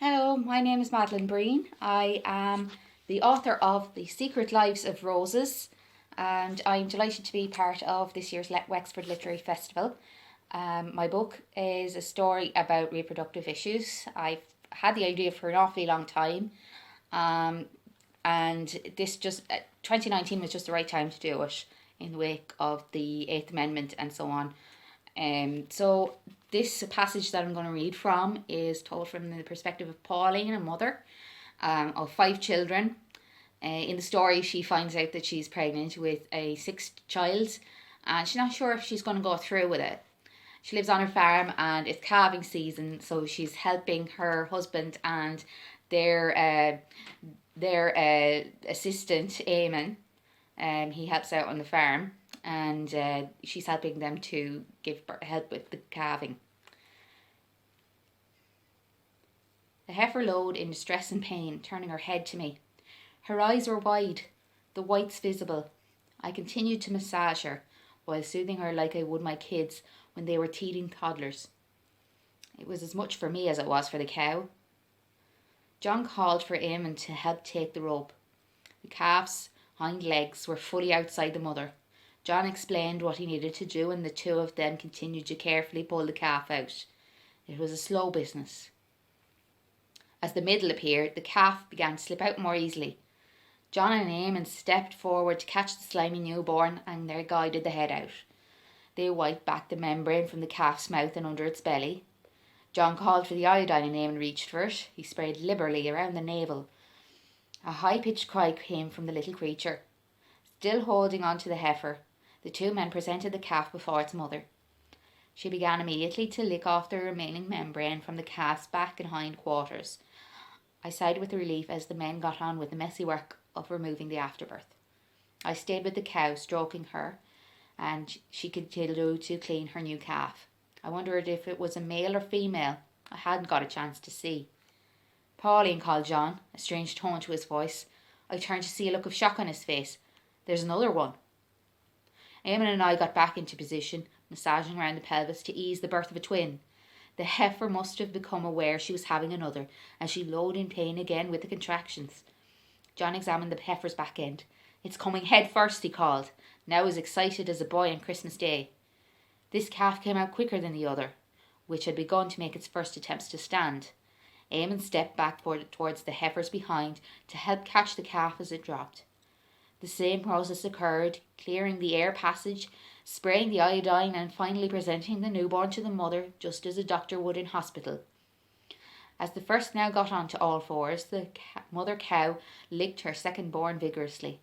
Hello, my name is Madeline Breen. I am the author of The Secret Lives of Roses, and I'm delighted to be part of this year's Wexford Literary Festival. My book is a story about reproductive issues. I've had the idea for an awfully long time, um, and 2019 was just the right time to do it in the wake of the Eighth Amendment and so on. So this passage that I'm going to read from is told from the perspective of Pauline, a mother of 5 children. In the story, she finds out that she's pregnant with a sixth child, and she's not sure if she's going to go through with it. She lives on her farm, and it's calving season, so she's helping her husband and their assistant, Eamon. He helps out on the farm, and she's helping them to give help with the calving. The heifer lowed in distress and pain, turning her head to me. Her eyes were wide, the whites visible. I continued to massage her, while soothing her like I would my kids when they were teething toddlers. It was as much for me as it was for the cow. John called for Eamon to help take the rope. The calf's hind legs were fully outside the mother. John explained what he needed to do, and the two of them continued to carefully pull the calf out. It was a slow business. As the middle appeared, the calf began to slip out more easily. John and Eamon stepped forward to catch the slimy newborn, and they guided the head out. They wiped back the membrane from the calf's mouth and under its belly. John called for the iodine, and Eamon reached for it. He sprayed liberally around the navel. A high-pitched cry came from the little creature. Still holding on to the heifer, the two men presented the calf before its mother. She began immediately to lick off the remaining membrane from the calf's back and hind quarters. I sighed with relief as the men got on with the messy work of removing the afterbirth. I stayed with the cow, stroking her, and she continued to clean her new calf. I wondered if it was a male or female. I hadn't got a chance to see. Pauline, called John, a strange tone to his voice. I turned to see a look of shock on his face. There's another one. Eamon and I got back into position, massaging around the pelvis to ease the birth of a twin. The heifer must have become aware she was having another, as she lowed in pain again with the contractions. John examined the heifer's back end. It's coming head first, he called, now as excited as a boy on Christmas Day. This calf came out quicker than the other, which had begun to make its first attempts to stand. Eamon stepped back towards the heifer's behind to help catch the calf as it dropped. The same process occurred, clearing the air passage, spraying the iodine, and finally presenting the newborn to the mother, just as a doctor would in hospital. As the first now got onto all fours, the mother cow licked her second-born vigorously.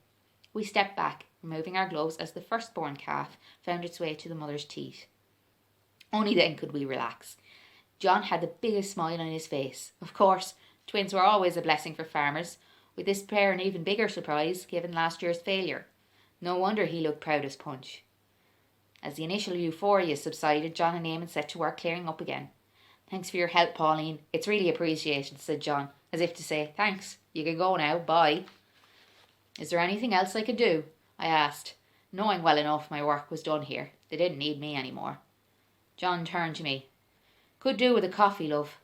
We stepped back, removing our gloves as the first-born calf found its way to the mother's teat. Only then could we relax. John had the biggest smile on his face. Of course, twins were always a blessing for farmers, with this pair an even bigger surprise given last year's failure. No wonder he looked proud as punch. As the initial euphoria subsided, John and Eamon set to work clearing up again. Thanks for your help, Pauline. It's really appreciated, said John, as if to say, thanks, you can go now, bye. Is there anything else I could do? I asked, knowing well enough my work was done here. They didn't need me anymore. John turned to me. Could do with a coffee, love.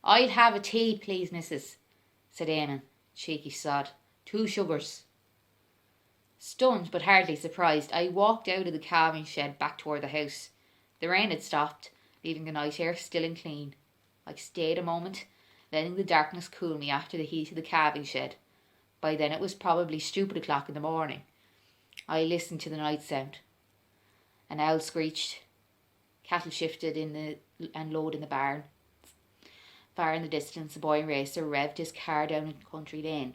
I'll have a tea, please, missus, said Eamon. Cheeky sod. 2 sugars. Stunned but hardly surprised, I walked out of the calving shed back toward the house. The rain had stopped, leaving the night air still and clean. I stayed a moment, letting the darkness cool me after the heat of the calving shed. By then it was probably stupid o'clock in the morning. I listened to the night sound. An owl screeched. Cattle shifted and lowed in the barn. Far in the distance, a boy racer revved his car down a country lane.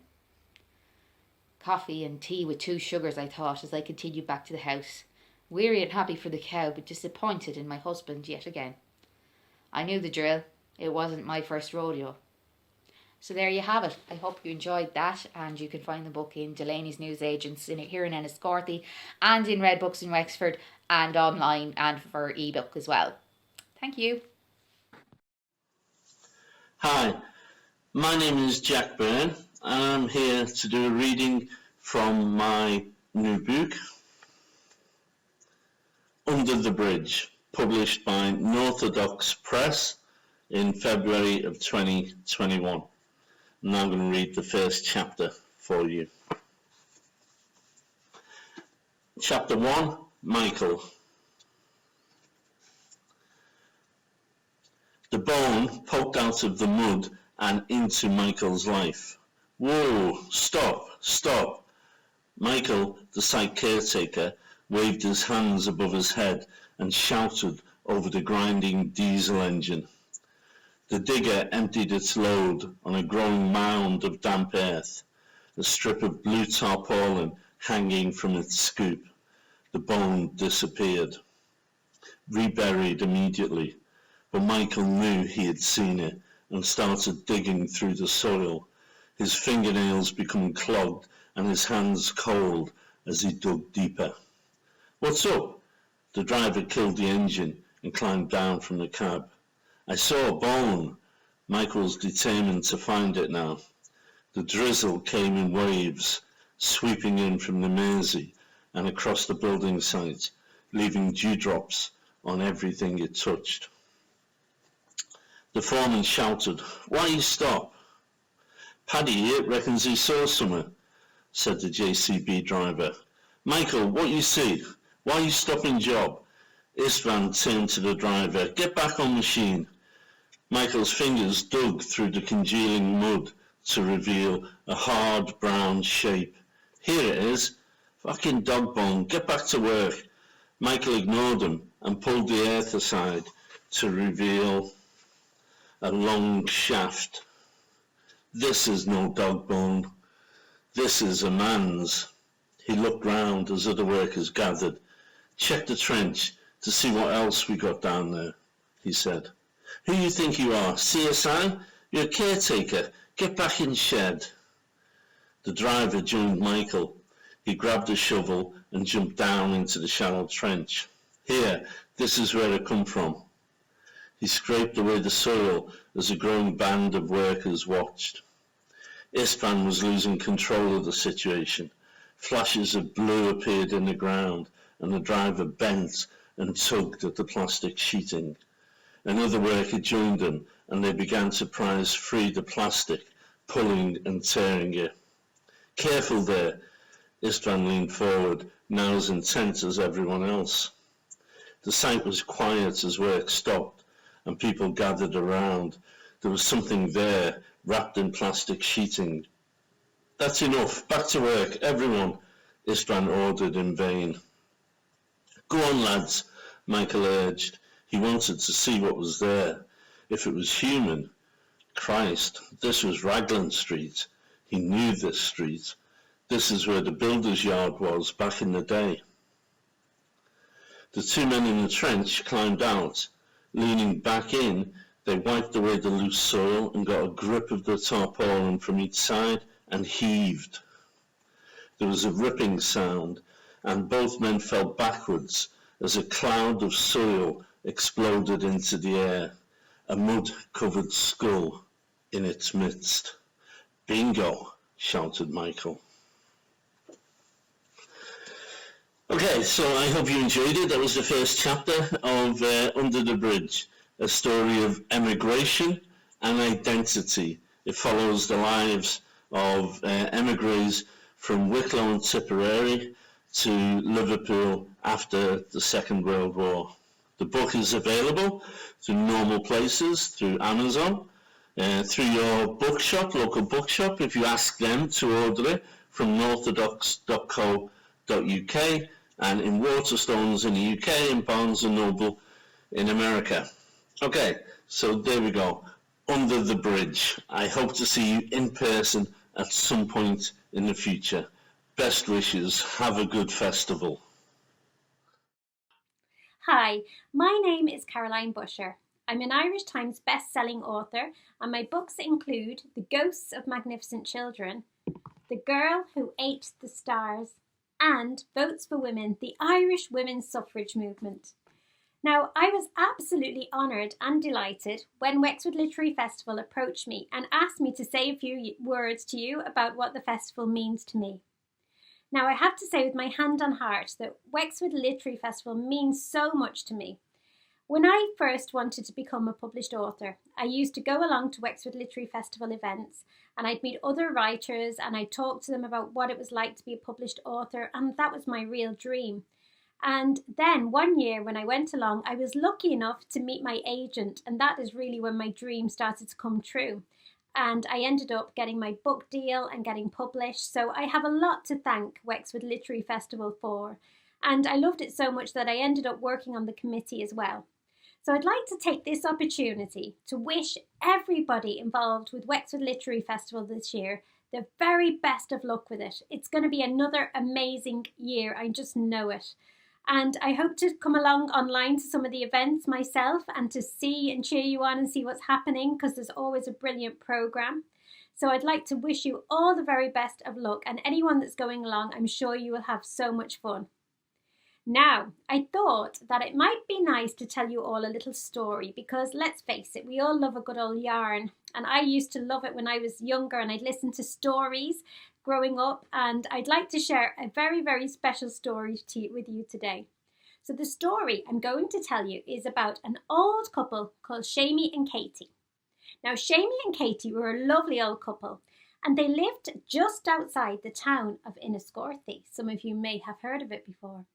Coffee and tea with 2 sugars, I thought, as I continued back to the house. Weary and happy for the cow, but disappointed in my husband yet again. I knew the drill. It wasn't my first rodeo. So there you have it. I hope you enjoyed that, and you can find the book in Delaney's Newsagents here in Enniscorthy, and in Red Books in Wexford, and online, and for ebook as well. Thank you. Hi, my name is Jack Byrne, and I'm here to do a reading from my new book, Under the Bridge, published by Northodox Press in February of 2021. Now I'm going to read the first chapter for you. Chapter 1, Michael. The bone poked out of the mud and into Michael's life. Whoa, stop. Michael, the site caretaker, waved his hands above his head and shouted over the grinding diesel engine. The digger emptied its load on a growing mound of damp earth, a strip of blue tarpaulin hanging from its scoop. The bone disappeared, reburied immediately, but Michael knew he had seen it and started digging through the soil, his fingernails becoming clogged and his hands cold as he dug deeper. What's up? The driver killed the engine and climbed down from the cab. I saw a bone. Michael's determined to find it now. The drizzle came in waves, sweeping in from the Mersey and across the building site, leaving dewdrops on everything it touched. The foreman shouted, "Why you stop?" "Paddy here reckons he saw something," said the JCB driver. "Michael, what you see? Why you stopping job?" Istvan turned to the driver. "Get back on machine." Michael's fingers dug through the congealing mud to reveal a hard brown shape. "Here it is. Fucking dog bone. Get back to work." Michael ignored him and pulled the earth aside to reveal a long shaft. "This is no dog bone. This is a man's." He looked round as other workers gathered. "Check the trench to see what else we got down there," he said. "Who you think you are, CSI? You're a caretaker. Get back in shed." The driver joined Michael. He grabbed a shovel and jumped down into the shallow trench. "Here, this is where it come from." He scraped away the soil as a growing band of workers watched. Istvan was losing control of the situation. Flashes of blue appeared in the ground, and the driver bent and tugged at the plastic sheeting. Another worker joined them, and they began to prise free the plastic, pulling and tearing it. "Careful there." Istvan leaned forward, now as intent as everyone else. The site was quiet as work stopped, and people gathered around. There was something there, wrapped in plastic sheeting. "That's enough. Back to work, everyone," Istvan ordered in vain. "Go on, lads," Michael urged. He wanted to see what was there. If it was human. Christ, this was Raglan Street. He knew this street. This is where the builder's yard was back in the day. The two men in the trench climbed out. Leaning back in, they wiped away the loose soil and got a grip of the tarpaulin from each side and heaved. There was a ripping sound, and both men fell backwards as a cloud of soil exploded into the air, a mud-covered skull in its midst. "Bingo," shouted Michael. Okay, so I hope you enjoyed it. That was the first chapter of Under the Bridge, a story of emigration and identity. It follows the lives of emigres from Wicklow and Tipperary to Liverpool after the Second World War. The book is available through normal places, through Amazon, through your bookshop, local bookshop, if you ask them to order it from northodox.co.uk, and in Waterstones in the UK and Barnes & Noble in America. Okay, so there we go. Under the Bridge. I hope to see you in person at some point in the future. Best wishes. Have a good festival. Hi, my name is Caroline Busher. I'm an Irish Times best-selling author, and my books include The Ghosts of Magnificent Children, The Girl Who Ate the Stars, and Votes for Women, the Irish women's suffrage movement. Now, I was absolutely honoured and delighted when Wexford Literary Festival approached me and asked me to say a few words to you about what the festival means to me. Now, I have to say with my hand on heart that Wexford Literary Festival means so much to me. When I first wanted to become a published author, I used to go along to Wexford Literary Festival events, and I'd meet other writers and I'd talk to them about what it was like to be a published author, and that was my real dream. And then one year when I went along, I was lucky enough to meet my agent, and that is really when my dream started to come true. And I ended up getting my book deal and getting published, so I have a lot to thank Wexford Literary Festival for. And I loved it so much that I ended up working on the committee as well. So I'd like to take this opportunity to wish everybody involved with Wexford Literary Festival this year the very best of luck with it. It's going to be another amazing year, I just know it. And I hope to come along online to some of the events myself and to see and cheer you on and see what's happening, because there's always a brilliant programme. So I'd like to wish you all the very best of luck, and anyone that's going along, I'm sure you will have so much fun. Now, I thought that it might be nice to tell you all a little story, because let's face it, we all love a good old yarn. And I used to love it when I was younger, and I'd listen to stories growing up, and I'd like to share a very, very special story with you today. So the story I'm going to tell you is about an old couple called Shamie and Katie. Now, Shamie and Katie were a lovely old couple, and they lived just outside the town of Enniscorthy. Some of you may have heard of it before.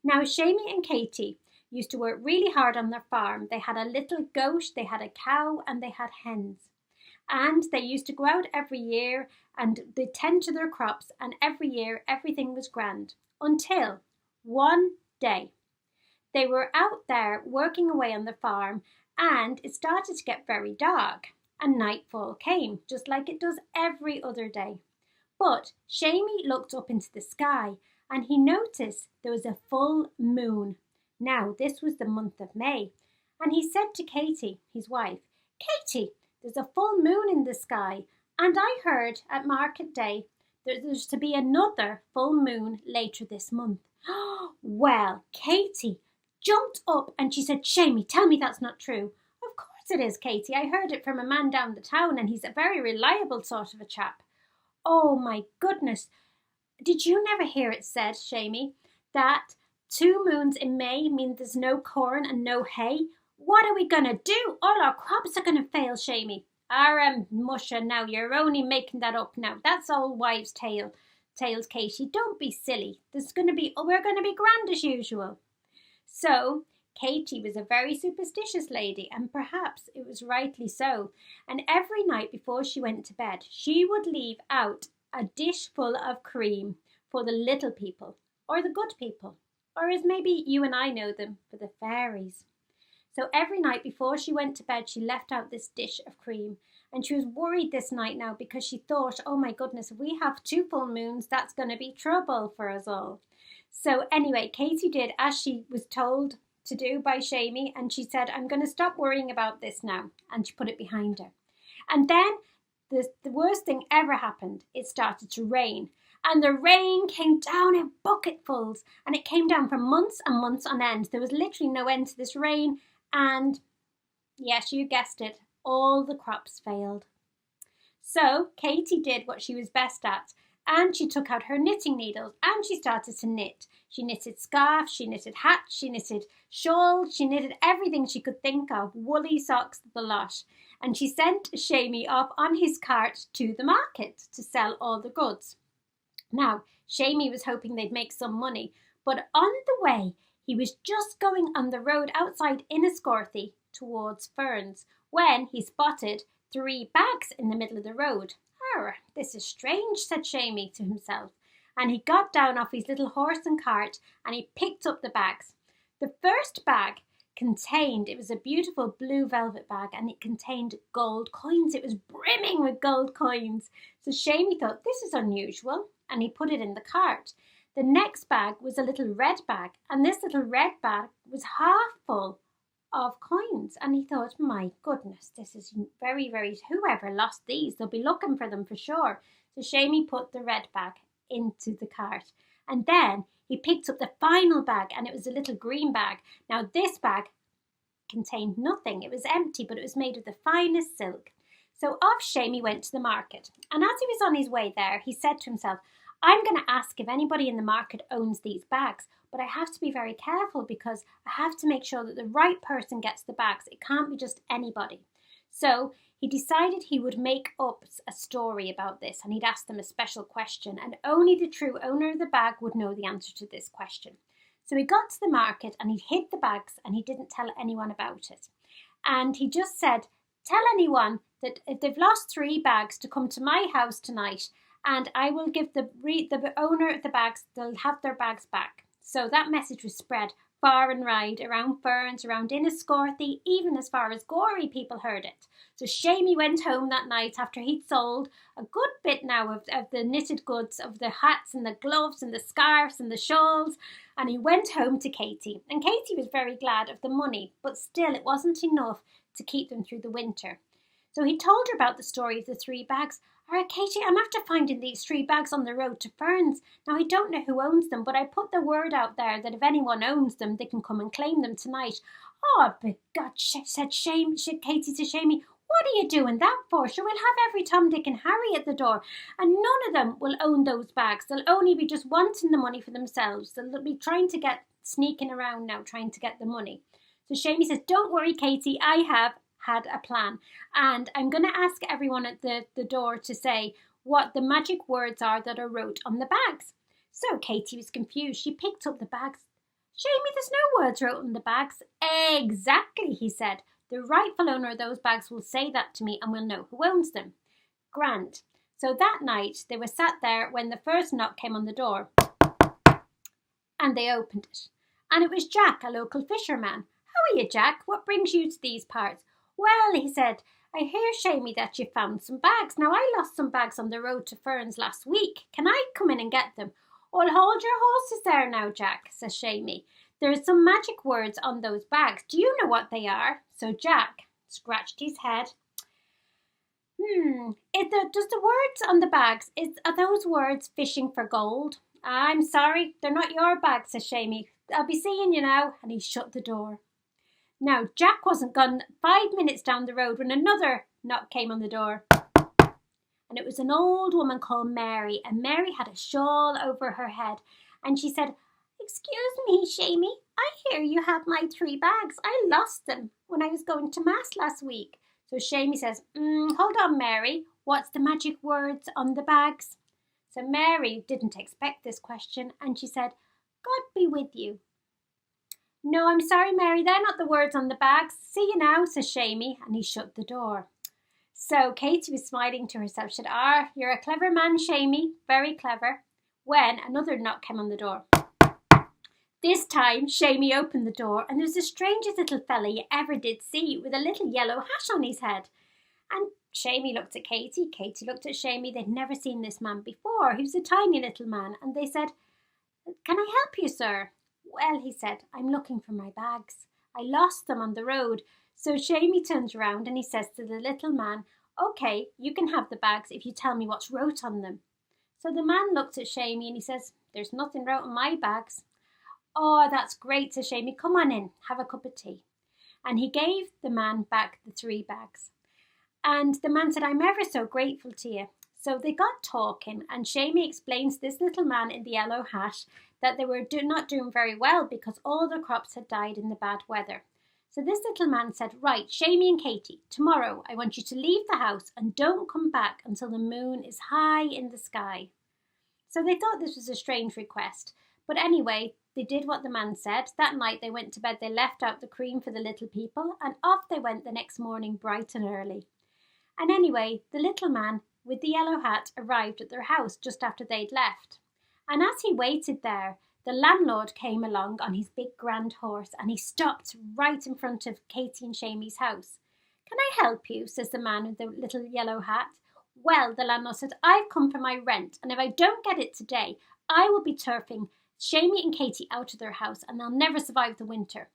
Now, Shamie and Katie used to work really hard on their farm. They had a little goat, they had a cow, and they had hens. And they used to go out every year and they tend to their crops, and every year everything was grand. Until one day they were out there working away on the farm, and it started to get very dark, and nightfall came, just like it does every other day. But Shamie looked up into the sky, and he noticed there was a full moon. Now, this was the month of May, and he said to Katie, his wife, "Katie, there's a full moon in the sky, and I heard at market day that there's to be another full moon later this month." Well, Katie jumped up and she said, "Shamie, tell me that's not true." "Of course it is, Katie. I heard it from a man down the town, and he's a very reliable sort of a chap." "Oh my goodness. Did you never hear it said, Shamie, that 2 moons in May mean there's no corn and no hay? What are we going to do? All our crops are going to fail, Shamie." Musha, now you're only making that up now. That's old wives' tales, Katie. Don't be silly. We're going to be grand as usual. So Katie was a very superstitious lady, and perhaps it was rightly so. And every night before she went to bed, she would leave out a dish full of cream for the little people, or the good people, or as maybe you and I know them, for the fairies. So every night before she went to bed, she left out this dish of cream, and she was worried this night now, because she thought, oh my goodness, if we have 2 full moons, that's going to be trouble for us all. So anyway, Katie did as she was told to do by Shamie, and she said, "I'm going to stop worrying about this now," and she put it behind her. And then the worst thing ever happened. It started to rain, and the rain came down in bucketfuls, and it came down for months and months on end. There was literally no end to this rain, and yes, you guessed it, all the crops failed. So Katie did what she was best at, and she took out her knitting needles and she started to knit. She knitted scarves, she knitted hats, she knitted shawls, she knitted everything she could think of, woolly socks, the lot. And she sent Shamie off on his cart to the market to sell all the goods. Now, Shamie was hoping they'd make some money, but on the way, he was just going on the road outside Enniscorthy towards Ferns when he spotted 3 bags in the middle of the road. "This is strange," said Shamie to himself, and he got down off his little horse and cart and he picked up the bags. The first bag it was a beautiful blue velvet bag, and it contained gold coins. It was brimming with gold coins. So Shamie thought, this is unusual, and he put it in the cart. The next bag was a little red bag, and this little red bag was half full of coins, and he thought, my goodness, this is very, very, whoever lost these, they'll be looking for them for sure. So Shamie put the red bag into the cart, and then he picked up the final bag, and it was a little green bag. Now this bag contained nothing. It was empty, but it was made of the finest silk. So off Shamie went to the market, and as he was on his way there, he said to himself, I'm going to ask if anybody in the market owns these bags, but I have to be very careful because I have to make sure that the right person gets the bags. It can't be just anybody. So he decided he would make up a story about this, and he'd ask them a special question, and only the true owner of the bag would know the answer to this question. So he got to the market and he hid the bags and he didn't tell anyone about it. And he just said, tell anyone that if they've lost 3 bags to come to my house tonight, and I will give the owner of the bags, they'll have their bags back. So that message was spread far and wide, around Ferns, around Inniscorthy, even as far as Gorey, people heard it. So Shamey went home that night after he'd sold a good bit now of the knitted goods, of the hats and the gloves and the scarves and the shawls, and he went home to Katie. And Katie was very glad of the money, but still it wasn't enough to keep them through the winter. So he told her about the story of the 3 bags. All right, Katie, I'm after finding these 3 bags on the road to Ferns. Now, I don't know who owns them, but I put the word out there that if anyone owns them, they can come and claim them tonight. Oh, but God, said Katie to Shamey, what are you doing that for? Sure, we'll have every Tom, Dick and Harry at the door, and none of them will own those bags. They'll only be just wanting the money for themselves. They'll be sneaking around now, trying to get the money. So Shamey says, don't worry, Katie, I have had a plan, and I'm going to ask everyone at the door to say what the magic words are that are wrote on the bags. So Katie was confused. She picked up the bags. Shamey, there's no words wrote on the bags. Exactly, he said. The rightful owner of those bags will say that to me and we'll know who owns them. Grand. So that night they were sat there when the first knock came on the door, and they opened it. And it was Jack, a local fisherman. How are you, Jack? What brings you to these parts? Well, he said, I hear, Shamey, that you found some bags. Now, I lost some bags on the road to Ferns last week. Can I come in and get them? Well, hold your horses there now, Jack, says Shamey. There are some magic words on those bags. Do you know what they are? So Jack scratched his head. Does the words on the bags, are those words fishing for gold? I'm sorry, they're not your bags, says Shamey. I'll be seeing you now. And he shut the door. Now, Jack wasn't gone 5 minutes down the road when another knock came on the door. And it was an old woman called Mary, and Mary had a shawl over her head. And she said, excuse me, Shamey, I hear you have my 3 bags. I lost them when I was going to Mass last week. So Shamey says, hold on, Mary. What's the magic words on the bags? So Mary didn't expect this question, and she said, God be with you. No, I'm sorry, Mary, they're not the words on the bags. See you now, says Shamey, and he shut the door. So Katie was smiling to herself. She said, you're a clever man, Shamey, very clever. When another knock came on the door. This time, Shamey opened the door, and there was the strangest little fella you ever did see, with a little yellow hat on his head. And Shamey looked at Katie. Katie looked at Shamey. They'd never seen this man before. He was a tiny little man, and they said, can I help you, sir? Well, he said, I'm looking for my bags. I lost them on the road. So Shamey turns around and he says to the little man, OK, you can have the bags if you tell me what's wrote on them. So the man looked at Shamey and he says, there's nothing wrote on my bags. Oh, that's great, says Shamey. Come on in, have a cup of tea. And he gave the man back the 3 bags. And the man said, I'm ever so grateful to you. So they got talking, and Shamey explains to this little man in the yellow hat that they were not doing very well because all the crops had died in the bad weather. So this little man said, right, Shamey and Katie, tomorrow I want you to leave the house and don't come back until the moon is high in the sky. So they thought this was a strange request. But anyway, they did what the man said. That night they went to bed, they left out the cream for the little people, and off they went the next morning bright and early. And anyway, the little man with the yellow hat arrived at their house just after they'd left. And as he waited there, the landlord came along on his big grand horse, and he stopped right in front of Katie and Shamey's house. Can I help you? Says the man with the little yellow hat. Well, the landlord said, I've come for my rent, and if I don't get it today, I will be turfing Shamey and Katie out of their house, and they'll never survive the winter.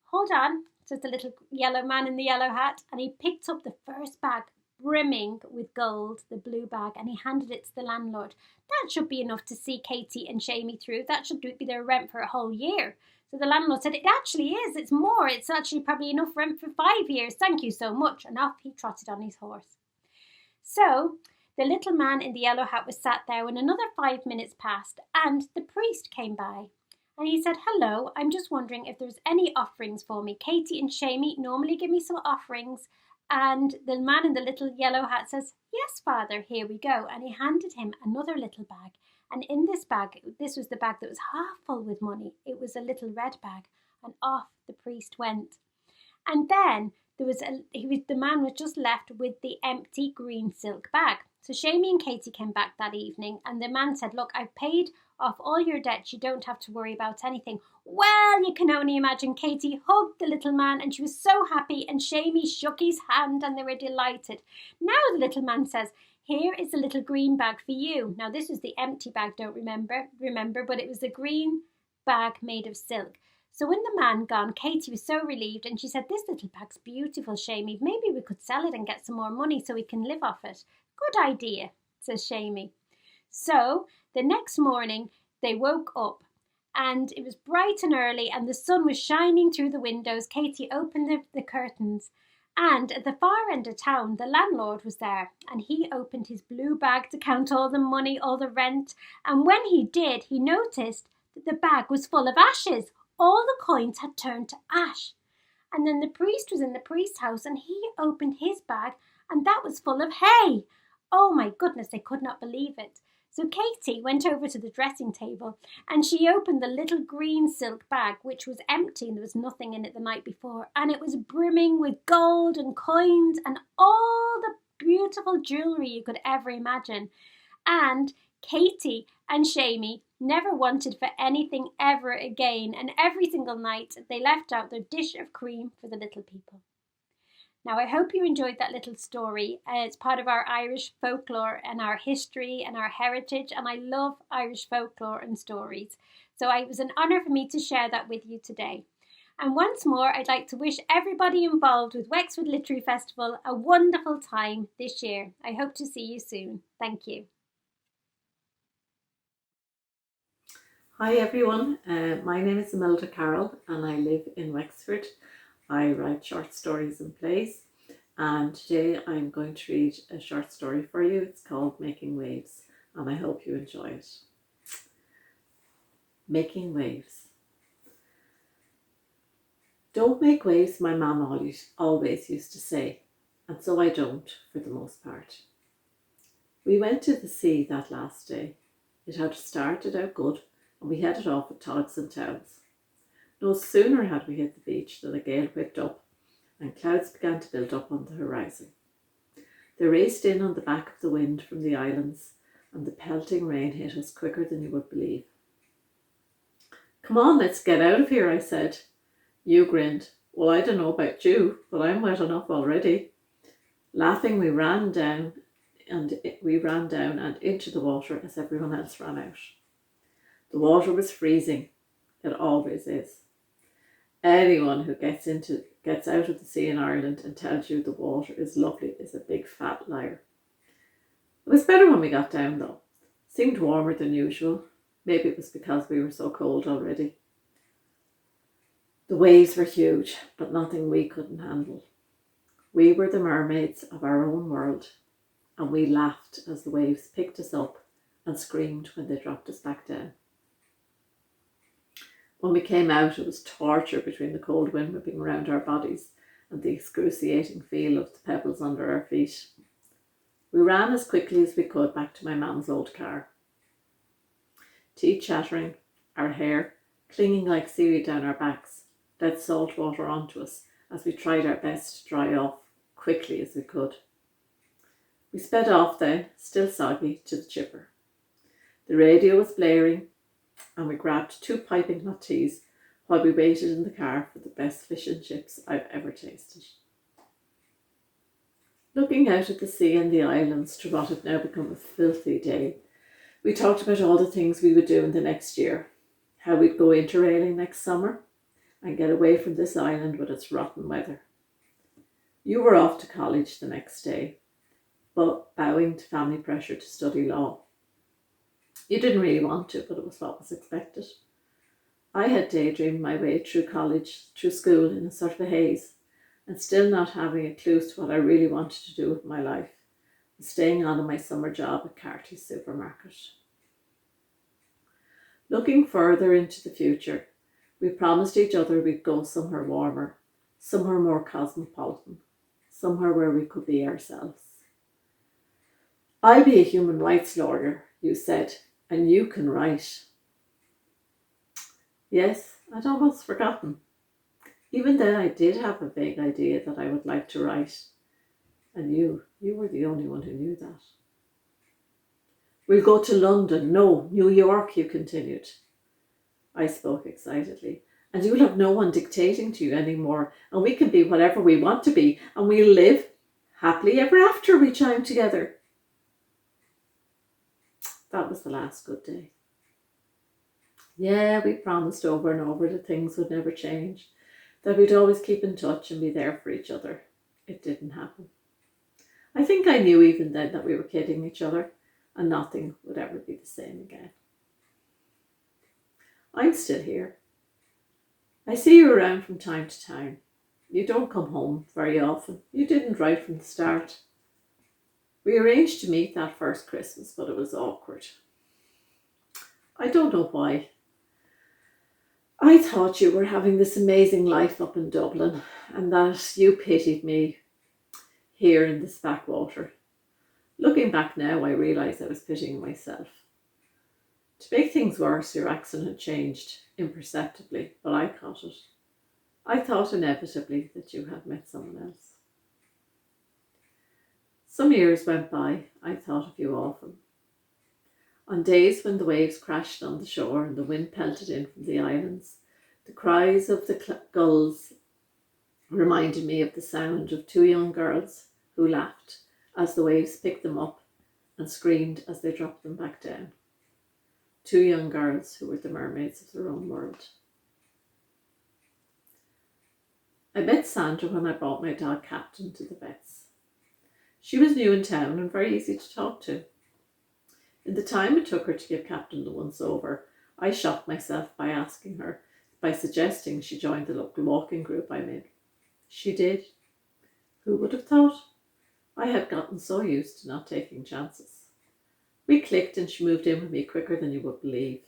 Hold on, says the little yellow man in the yellow hat, and he picked up the first bag, brimming with gold, the blue bag, and he handed it to the landlord. That should be enough to see Katie and Shamey through. That should be their rent for a whole year. So the landlord said, it actually is. It's more. It's actually probably enough rent for 5 years. Thank you so much. And off he trotted on his horse. So the little man in the yellow hat was sat there when another 5 minutes passed, and the priest came by. And he said, "Hello, I'm just wondering if there's any offerings for me. Katie and Shamey normally give me some offerings." And the man in the little yellow hat says, "Yes, Father, here we go." And he handed him another little bag. And in this bag, this was the bag that was half full with money. It was a little red bag. And off the priest went. And then the man was just left with the empty green silk bag. So Shamey and Katie came back that evening, and the man said, "Look, I've paid off all your debts. You don't have to worry about anything." Well, you can only imagine Katie hugged the little man, and she was so happy, and Shamey shook his hand, and they were delighted. Now the little man says, "Here is a little green bag for you." Now this was the empty bag, don't remember, but it was the green bag made of silk. So when the man gone, Katie was so relieved, and she said, "This little bag's beautiful, Shamey. Maybe we could sell it and get some more money so we can live off it." "Good idea," says Shamey. So the next morning they woke up, and it was bright and early, and the sun was shining through the windows. Katie opened the curtains, and at the far end of town the landlord was there, and he opened his blue bag to count all the money, all the rent, and when he did, he noticed that the bag was full of ashes. All the coins had turned to ash. And then the priest was in the priest's house, and he opened his bag, and that was full of hay. Oh my goodness, they could not believe it. So Katie went over to the dressing table, and she opened the little green silk bag, which was empty and there was nothing in it the night before, and it was brimming with gold and coins and all the beautiful jewellery you could ever imagine. And Katie and Shamey never wanted for anything ever again, and every single night they left out their dish of cream for the little people. Now, I hope you enjoyed that little story. It's part of our Irish folklore and our history and our heritage, and I love Irish folklore and stories. So it was an honour for me to share that with you today. And once more, I'd like to wish everybody involved with Wexford Literary Festival a wonderful time this year. I hope to see you soon. Thank you. Hi everyone, my name is Imelda Carroll and I live in Wexford. I write short stories and plays, and today I'm going to read a short story for you. It's called Making Waves, and I hope you enjoy it. Making waves. "Don't make waves," my mum always used to say, and so I don't for the most part. We went to the sea that last day. It had started out good, and we headed off with togs and towels. No sooner had we hit the beach than a gale whipped up, and clouds began to build up on the horizon. They raced in on the back of the wind from the islands, and the pelting rain hit us quicker than you would believe. "Come on, let's get out of here," I said. You grinned. "Well, I don't know about you, but I'm wet enough already." Laughing, we ran down and into the water as everyone else ran out. The water was freezing. It always is. Anyone who gets out of the sea in Ireland and tells you the water is lovely is a big fat liar. It was better when we got down though. It seemed warmer than usual. Maybe it was because we were so cold already. The waves were huge, but nothing we couldn't handle. We were the mermaids of our own world, and we laughed as the waves picked us up and screamed when they dropped us back down. When we came out, it was torture between the cold wind whipping around our bodies and the excruciating feel of the pebbles under our feet. We ran as quickly as we could back to my mum's old car. Teeth chattering, our hair clinging like seaweed down our backs, let salt water onto us as we tried our best to dry off quickly as we could. We sped off then, still soggy, to the chipper. The radio was blaring, and we grabbed 2 piping hot teas while we waited in the car for the best fish and chips I've ever tasted. Looking out at the sea and the islands to what had now become a filthy day, we talked about all the things we would do in the next year, how we'd go interrailing next summer and get away from this island with its rotten weather. You were off to college the next day, but bowing to family pressure to study law. You didn't really want to, but it was what was expected. I had daydreamed my way through school in a sort of a haze, and still not having a clue to what I really wanted to do with my life, staying on in my summer job at Carty's supermarket. Looking further into the future, we promised each other we'd go somewhere warmer, somewhere more cosmopolitan, somewhere where we could be ourselves. I'll be a human rights lawyer, you said, and you can write. Yes, I'd almost forgotten. Even then I did have a vague idea that I would like to write. And you were the only one who knew that. We'll go to London. No, New York, you continued. I spoke excitedly. And you'll have no one dictating to you anymore, and we can be whatever we want to be, and we'll live happily ever after, we chimed together. That was the last good day. Yeah, we promised over and over that things would never change, that we'd always keep in touch and be there for each other. It didn't happen. I think I knew even then that we were kidding each other, and nothing would ever be the same again. I'm still here. I see you around from time to time. You don't come home very often. You didn't right from the start. We arranged to meet that first Christmas, but it was awkward. I don't know why. I thought you were having this amazing life up in Dublin, and that you pitied me here in this backwater. Looking back now, I realise I was pitying myself. To make things worse, your accent had changed imperceptibly, but I caught it. I thought inevitably that you had met someone else. Some years went by. I thought of you often. On days when the waves crashed on the shore and the wind pelted in from the islands, the cries of the gulls reminded me of the sound of two young girls who laughed as the waves picked them up and screamed as they dropped them back down. Two young girls who were the mermaids of their own world. I met Sandra when I brought my dog Captain to the vet's. She was new in town and very easy to talk to. In the time it took her to give Captain the once over, I shocked myself by suggesting she joined the local walking group I'm in. She did. Who would have thought? I had gotten so used to not taking chances. We clicked and she moved in with me quicker than you would believe.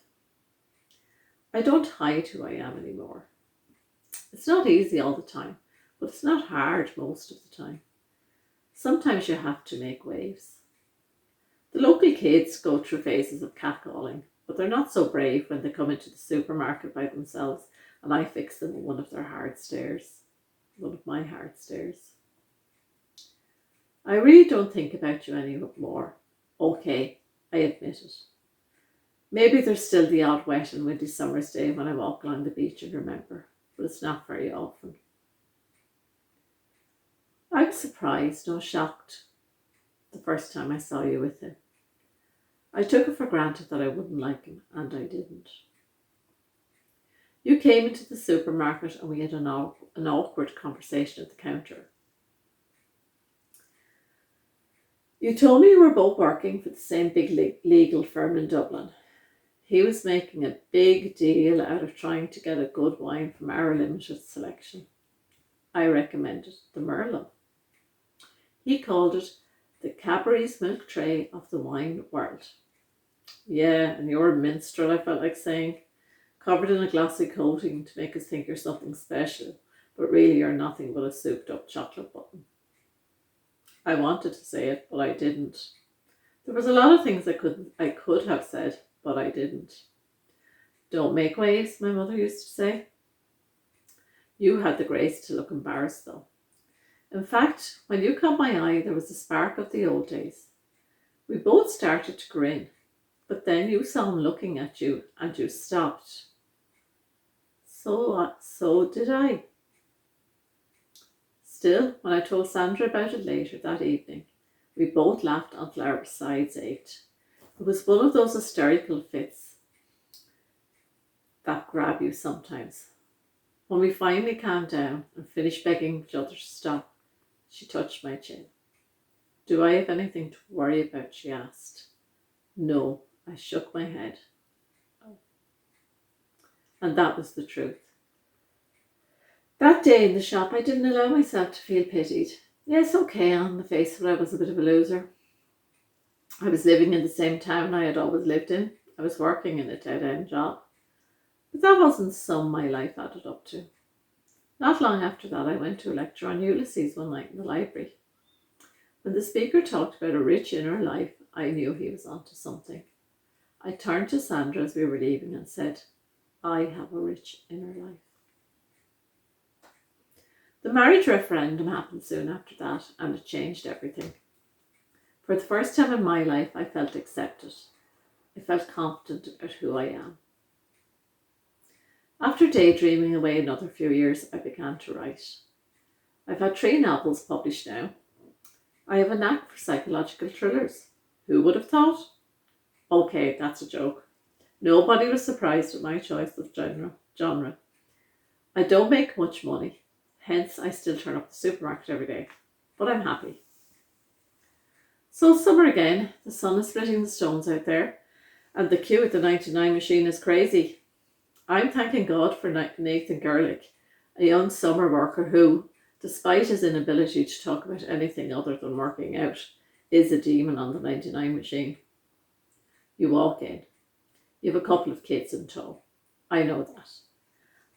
I don't hide who I am anymore. It's not easy all the time, but it's not hard most of the time. Sometimes you have to make waves. The local kids go through phases of catcalling, but they're not so brave when they come into the supermarket by themselves and I fix them with one of my hard stares. I really don't think about you anymore. Okay, I admit it. Maybe there's still the odd wet and windy summer's day when I walk along the beach and remember, but it's not very often. I was surprised, no shocked, the first time I saw you with him. I took it for granted that I wouldn't like him, and I didn't. You came into the supermarket and we had an awkward conversation at the counter. You told me you were both working for the same big legal firm in Dublin. He was making a big deal out of trying to get a good wine from our limited selection. I recommended the Merlot. He called it the Cadbury's milk tray of the wine world. Yeah, and you're a minstrel, I felt like saying, covered in a glossy coating to make us think you're something special, but really you're nothing but a souped up chocolate button. I wanted to say it, but I didn't. There was a lot of things I could have said, but I didn't. Don't make waves, my mother used to say. You had the grace to look embarrassed though. In fact, when you caught my eye, there was a spark of the old days. We both started to grin, but then you saw him looking at you and you stopped. So did I. Still, when I told Sandra about it later that evening, we both laughed until our sides ached. It was one of those hysterical fits that grab you sometimes. When we finally calmed down and finished begging each other to stop, she touched my chin. Do I have anything to worry about? She asked. No, I shook my head. And that was the truth. That day in the shop, I didn't allow myself to feel pitied. Yes, okay, on the face of it, I was a bit of a loser. I was living in the same town I had always lived in. I was working in a dead-end job. But that wasn't the sum my life added up to. Not long after that, I went to a lecture on Ulysses one night in the library. When the speaker talked about a rich inner life, I knew he was onto something. I turned to Sandra as we were leaving and said, I have a rich inner life. The marriage referendum happened soon after that, and it changed everything. For the first time in my life, I felt accepted. I felt confident about who I am. After daydreaming away another few years, I began to write. I've had 3 novels published now. I have a knack for psychological thrillers. Who would have thought? Okay, that's a joke. Nobody was surprised at my choice of genre. I don't make much money, hence I still turn up at the supermarket every day, but I'm happy. So summer again, the sun is splitting the stones out there, and the queue at the 99 machine is crazy. I'm thanking God for Nathan Gerlich, a young summer worker who, despite his inability to talk about anything other than working out, is a demon on the 99 machine. You walk in. You have a couple of kids in tow. I know that.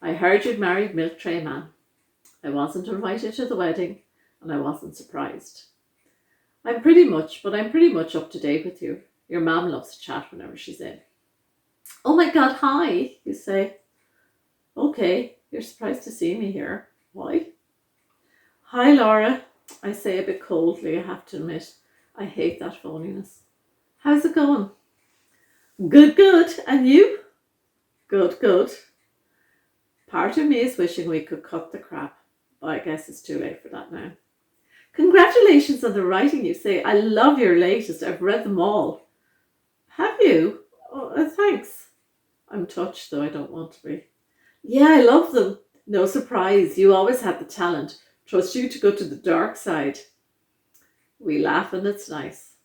I heard you'd married Milk Tray Man. I wasn't invited to the wedding, and I wasn't surprised. I'm pretty much up to date with you. Your mum loves to chat whenever she's in. Oh my God, hi, you say. Okay, you're surprised to see me here. Why? Hi, Laura, I say a bit coldly, I have to admit. I hate that phoniness. How's it going? Good. And you? Good. Part of me is wishing we could cut the crap, but I guess it's too late for that now. Congratulations on the writing, you say. I love your latest. I've read them all. Have you? Oh, thanks. I'm touched, though I don't want to be. Yeah, I love them. No surprise. You always had the talent. Trust you to go to the dark side. We laugh and it's nice.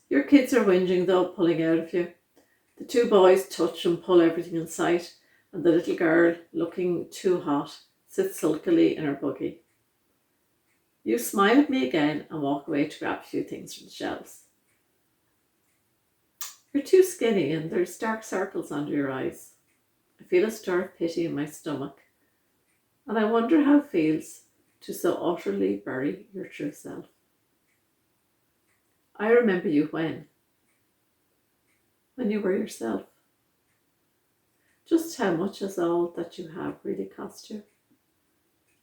Your kids are whinging, though, pulling out of you. The 2 boys touch and pull everything in sight, and the little girl, looking too hot, sits sulkily in her buggy. You smile at me again and walk away to grab a few things from the shelves. You're too skinny and there's dark circles under your eyes. I feel a stir of pity in my stomach, and I wonder how it feels to so utterly bury your true self. I remember you when you were yourself. Just how much has all that you have really cost you?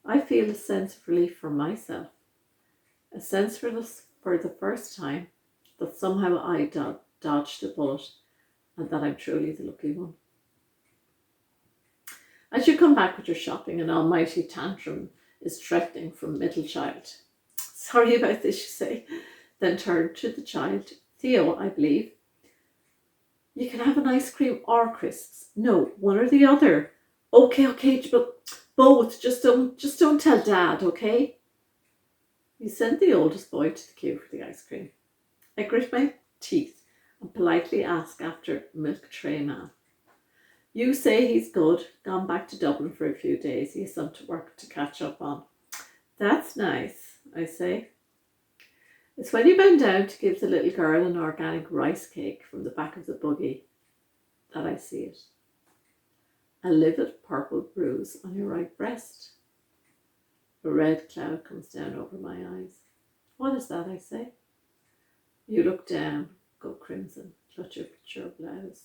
I feel a sense of relief for myself, a sense for the first time that somehow I dodged a bullet and that I'm truly the lucky one. As you come back with your shopping, an almighty tantrum is threatening from middle child. Sorry about this, you say, then turn to the child. Theo, I believe. You can have an ice cream or crisps. No, one or the other. Okay, but both. Just don't tell Dad, okay? You send the oldest boy to the queue for the ice cream. I grit my teeth and politely ask after Milk Tray Man. You say he's good, gone back to Dublin for a few days. He has some work to catch up on. That's nice, I say. It's when you bend down to give the little girl an organic rice cake from the back of the buggy that I see it. A livid purple bruise on your right breast. A red cloud comes down over my eyes. What is that, I say? You look down, go crimson, clutch up at your blouse.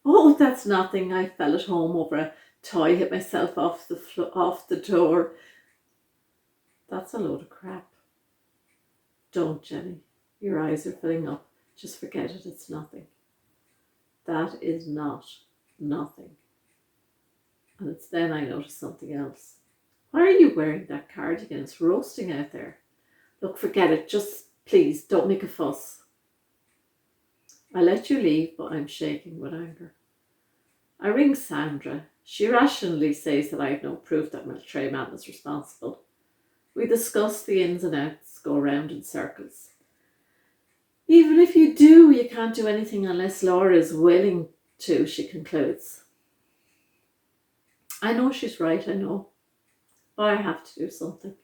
Oh, that's nothing. I fell at home over a toy, hit myself off the door. That's a load of crap. Don't, Jenny. Your eyes are filling up. Just forget it. It's nothing. That is not nothing. And it's then I notice something else. Why are you wearing that cardigan? It's roasting out there. Look, forget it. Just please don't make a fuss. I let you leave, but I'm shaking with anger. I ring Sandra. She rationally says that I have no proof that Milk Tray Man was responsible. We discuss the ins and outs, go round in circles. Even if you do, you can't do anything unless Laura is willing to, she concludes. I know she's right, I know. But I have to do something.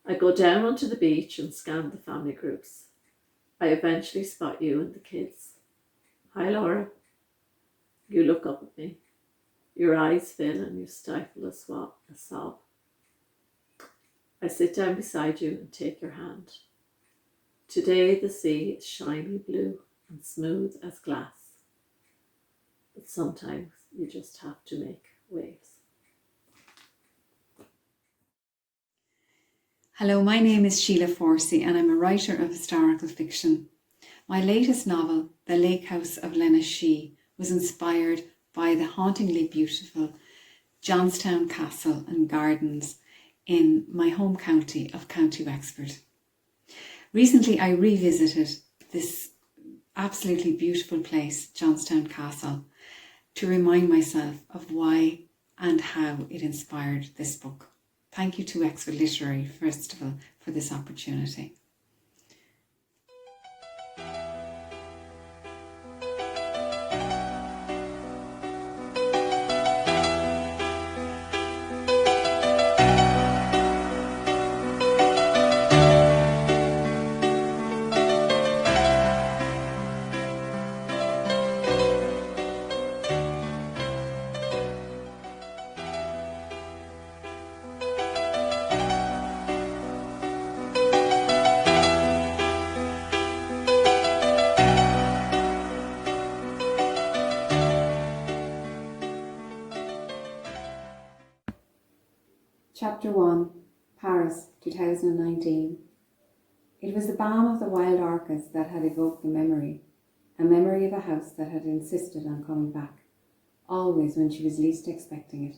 I go down onto the beach and scan the family groups. I eventually spot you and the kids. Hi, Laura. You look up at me. Your eyes fill and you stifle a sob. I sit down beside you and take your hand. Today the sea is shiny blue and smooth as glass. But sometimes you just have to make waves. Hello, my name is Sheila Forsey and I'm a writer of historical fiction. My latest novel, The Lake House of Lenashee, was inspired by the hauntingly beautiful Johnstown Castle and Gardens in my home county of County Wexford. Recently I revisited this absolutely beautiful place, Johnstown Castle, to remind myself of why and how it inspired this book. Thank you to Wexford Literary Festival for this opportunity. Chapter 1, Paris, 2019. It was the balm of the wild orchids that had evoked the memory, a memory of a house that had insisted on coming back, always when she was least expecting it.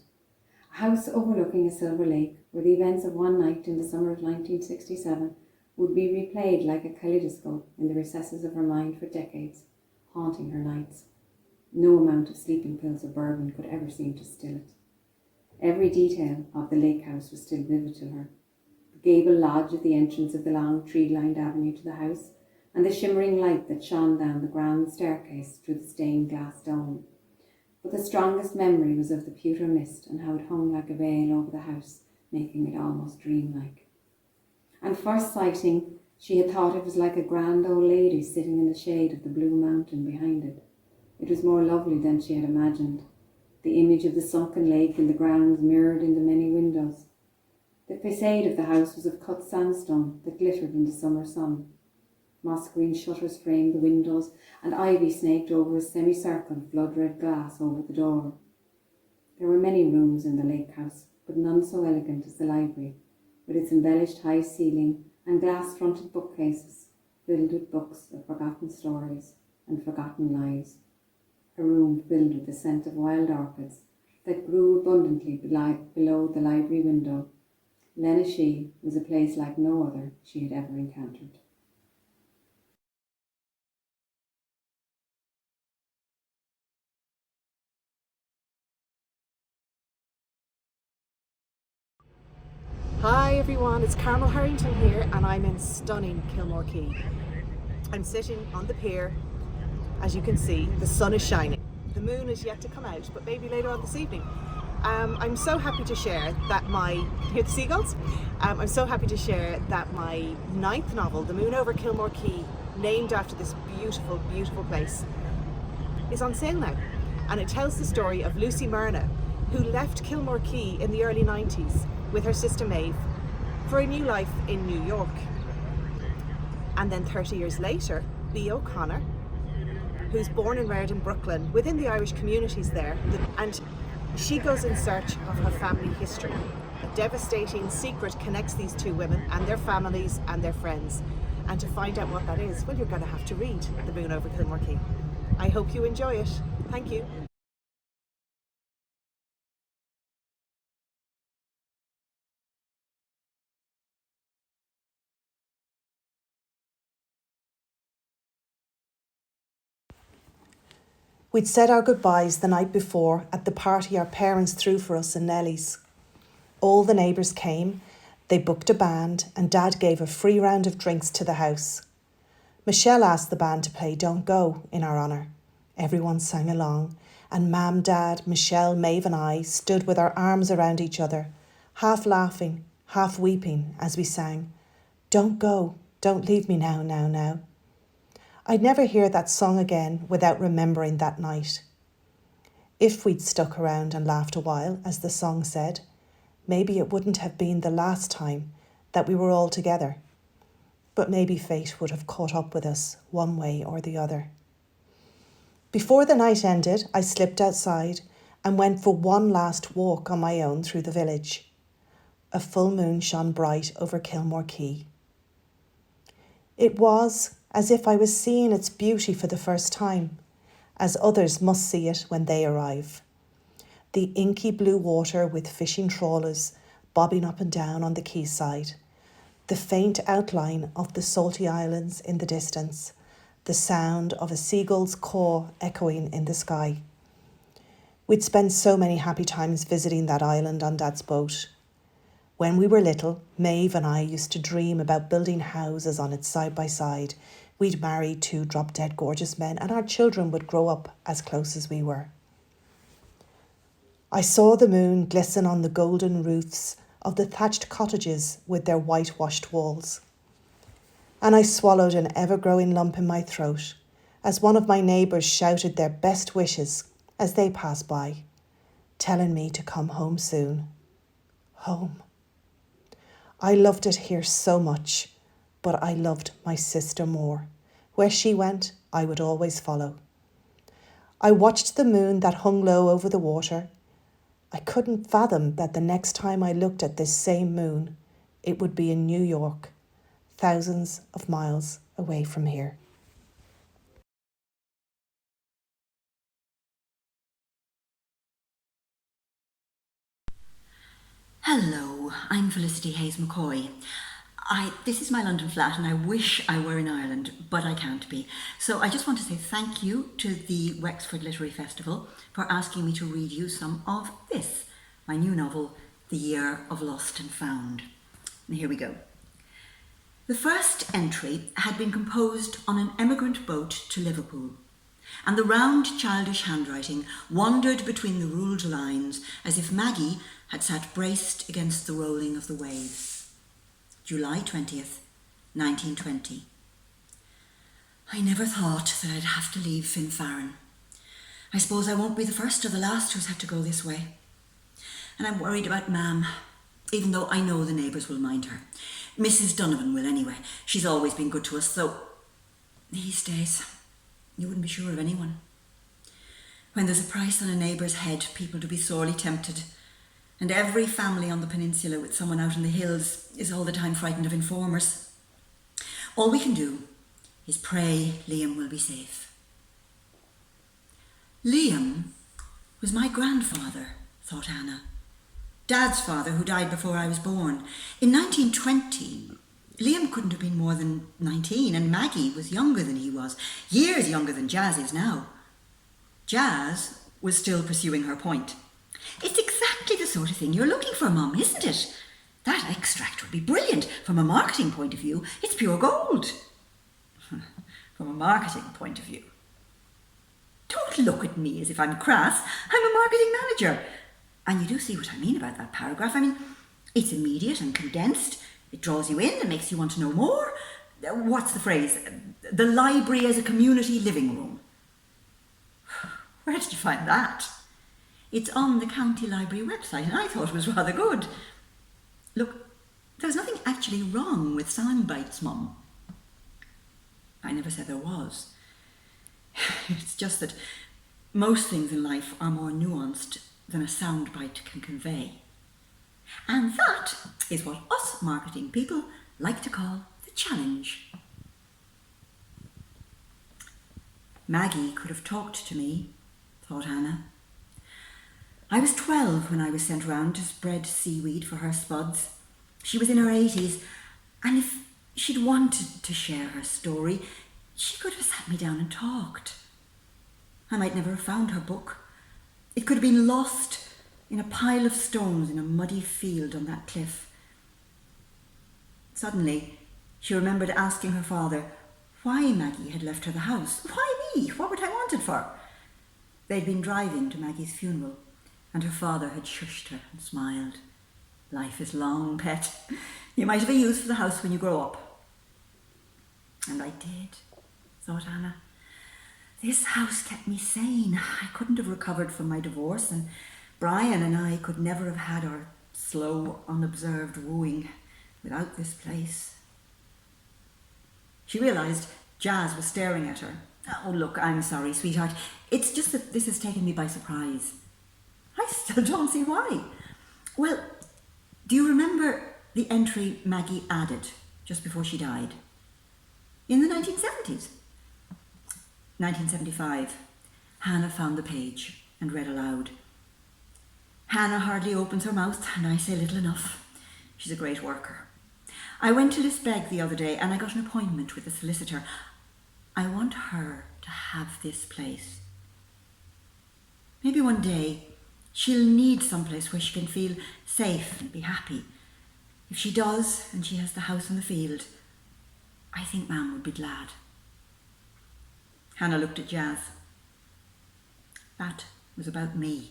A house overlooking a silver lake, where the events of one night in the summer of 1967 would be replayed like a kaleidoscope in the recesses of her mind for decades, haunting her nights. No amount of sleeping pills or bourbon could ever seem to still it. Every detail of the lake house was still vivid to her. The gable lodge at the entrance of the long tree-lined avenue to the house, and the shimmering light that shone down the grand staircase through the stained glass dome. But the strongest memory was of the pewter mist and how it hung like a veil over the house, making it almost dreamlike. And first sighting, she had thought it was like a grand old lady sitting in the shade of the blue mountain behind it. It was more lovely than she had imagined. The image of the sunken lake in the grounds mirrored in the many windows. The facade of the house was of cut sandstone that glittered in the summer sun. Moss-green shutters framed the windows, and ivy snaked over a semicircle of blood-red glass over the door. There were many rooms in the lake house, but none so elegant as the library, with its embellished high ceiling and glass-fronted bookcases filled with books of forgotten stories and forgotten lives. A room filled with the scent of wild orchids that grew abundantly below the library window. Lenashee was a place like no other she had ever encountered. Hi everyone, it's Carmel Harrington here and I'm in stunning Kilmore Quay. I'm sitting on the pier. As you can see, the sun is shining. The moon is yet to come out, but maybe later on this evening. I'm so happy to share that hear the seagulls? I'm so happy to share that my 9th novel, The Moon Over Kilmore Quay, named after this beautiful, beautiful place, is on sale now. And it tells the story of Lucy Myrna, who left Kilmore Quay in the early 90s with her sister Maeve for a new life in New York. And then 30 years later, Bea O'Connor, who's born and reared in Brooklyn within the Irish communities there, and she goes in search of her family history. A devastating secret connects these two women and their families and their friends. And to find out what that is, well, you're going to have to read The Moon Over Kilmore Quay. I hope you enjoy it. Thank you. We'd said our goodbyes the night before at the party our parents threw for us in Nelly's. All the neighbours came, they booked a band, and Dad gave a free round of drinks to the house. Michelle asked the band to play Don't Go in our honour. Everyone sang along, and Mam, Dad, Michelle, Maeve and I stood with our arms around each other, half laughing, half weeping as we sang, Don't go, don't leave me now, now, now. I'd never hear that song again without remembering that night. If we'd stuck around and laughed a while, as the song said, maybe it wouldn't have been the last time that we were all together. But maybe fate would have caught up with us one way or the other. Before the night ended, I slipped outside and went for one last walk on my own through the village. A full moon shone bright over Kilmore Quay. It was as if I was seeing its beauty for the first time, as others must see it when they arrive. The inky blue water with fishing trawlers bobbing up and down on the quayside, the faint outline of the salty islands in the distance, the sound of a seagull's caw echoing in the sky. We'd spent so many happy times visiting that island on Dad's boat. When we were little, Maeve and I used to dream about building houses on it side by side. We'd marry 2 drop-dead gorgeous men and our children would grow up as close as we were. I saw the moon glisten on the golden roofs of the thatched cottages with their whitewashed walls. And I swallowed an ever-growing lump in my throat as one of my neighbours shouted their best wishes as they passed by, telling me to come home soon. Home. I loved it here so much, but I loved my sister more. Where she went, I would always follow. I watched the moon that hung low over the water. I couldn't fathom that the next time I looked at this same moon, it would be in New York, thousands of miles away from here. Hello, I'm Felicity Hayes McCoy. This is my London flat and I wish I were in Ireland, but I can't be. So I just want to say thank you to the Wexford Literary Festival for asking me to read you some of this, my new novel, The Year of Lost and Found. And here we go. The first entry had been composed on an emigrant boat to Liverpool, and the round childish handwriting wandered between the ruled lines as if Maggie had sat braced against the rolling of the waves. July 20th, 1920. I never thought that I'd have to leave Finfarron. I suppose I won't be the first or the last who's had to go this way. And I'm worried about Mam, even though I know the neighbours will mind her. Mrs. Donovan will anyway. She's always been good to us, though these days you wouldn't be sure of anyone. When there's a price on a neighbour's head, people do be sorely tempted. And every family on the peninsula with someone out in the hills is all the time frightened of informers. All we can do is pray Liam will be safe. Liam was my grandfather, thought Anna. Dad's father, who died before I was born. In 1920, Liam couldn't have been more than 19, and Maggie was younger than he was, years younger than Jazz is now. Jazz was still pursuing her point. It's exactly the sort of thing you're looking for, Mum, isn't it? That extract would be brilliant. From a marketing point of view, it's pure gold. From a marketing point of view. Don't look at me as if I'm crass. I'm a marketing manager. And you do see what I mean about that paragraph. I mean, it's immediate and condensed. It draws you in and makes you want to know more. What's the phrase? The library as a community living room. Where did you find that? It's on the county library website, and I thought it was rather good. Look, there's nothing actually wrong with sound bites, Mum. I never said there was. It's just that most things in life are more nuanced than a sound bite can convey. And that is what us marketing people like to call the challenge. Maggie could have talked to me, thought Anna. I was 12 when I was sent round to spread seaweed for her spuds. She was in her 80s, and if she'd wanted to share her story, she could have sat me down and talked. I might never have found her book. It could have been lost in a pile of stones in a muddy field on that cliff. Suddenly, she remembered asking her father why Maggie had left her the house. Why me? What would I want it for? They'd been driving to Maggie's funeral, and her father had shushed her and smiled. Life is long, pet. You might have a use for the house when you grow up. And I did. thought Anna. This house kept me sane. I couldn't have recovered from my divorce, and Brian and I could never have had our slow, unobserved wooing without this place. She realised Jazz was staring at her. Oh, look, I'm sorry, sweetheart. It's just that this has taken me by surprise. I still don't see why. Well, do you remember the entry Maggie added just before she died? In the 1970s? 1975. Hannah found the page and read aloud. Hannah hardly opens her mouth, and I say little enough. She's a great worker. I went to Lisbeg the other day and I got an appointment with the solicitor. I want her to have this place. Maybe one day she'll need someplace where she can feel safe and be happy. If she does, and she has the house and the field, I think Mam would be glad. Hannah looked at Jazz. That was about me.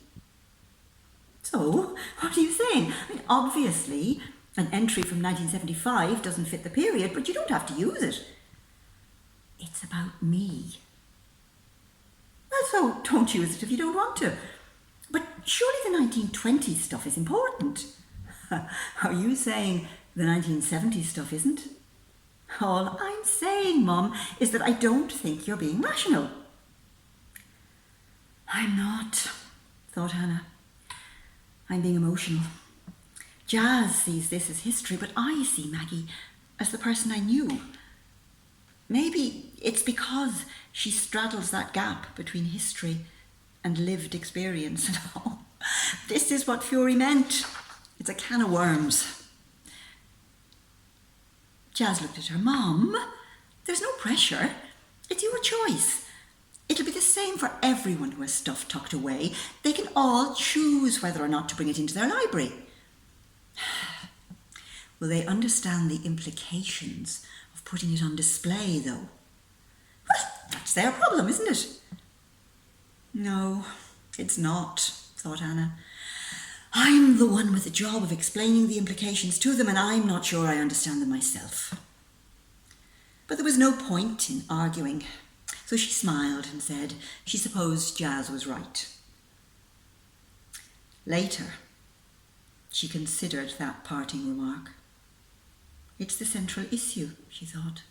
So, what are you saying? I mean, obviously, an entry from 1975 doesn't fit the period, but you don't have to use it. It's about me. Well, so don't use it if you don't want to. But surely the 1920s stuff is important. Are you saying the 1970s stuff isn't? All I'm saying, Mum, is that I don't think you're being rational. I'm not, thought Hannah. I'm being emotional. Jazz sees this as history, but I see Maggie as the person I knew. Maybe it's because she straddles that gap between history and lived experience. And oh, this is what Fury meant. It's a can of worms. Jazz looked at her. Mom, there's no pressure. It's your choice. It'll be the same for everyone who has stuff tucked away. They can all choose whether or not to bring it into their library. Will they understand the implications of putting it on display, though? Well, that's their problem, isn't it? No, it's not, thought Anna. I'm the one with the job of explaining the implications to them, and I'm not sure I understand them myself. But there was no point in arguing, so she smiled and said she supposed Jazz was right. Later, she considered that parting remark. It's the central issue, she thought.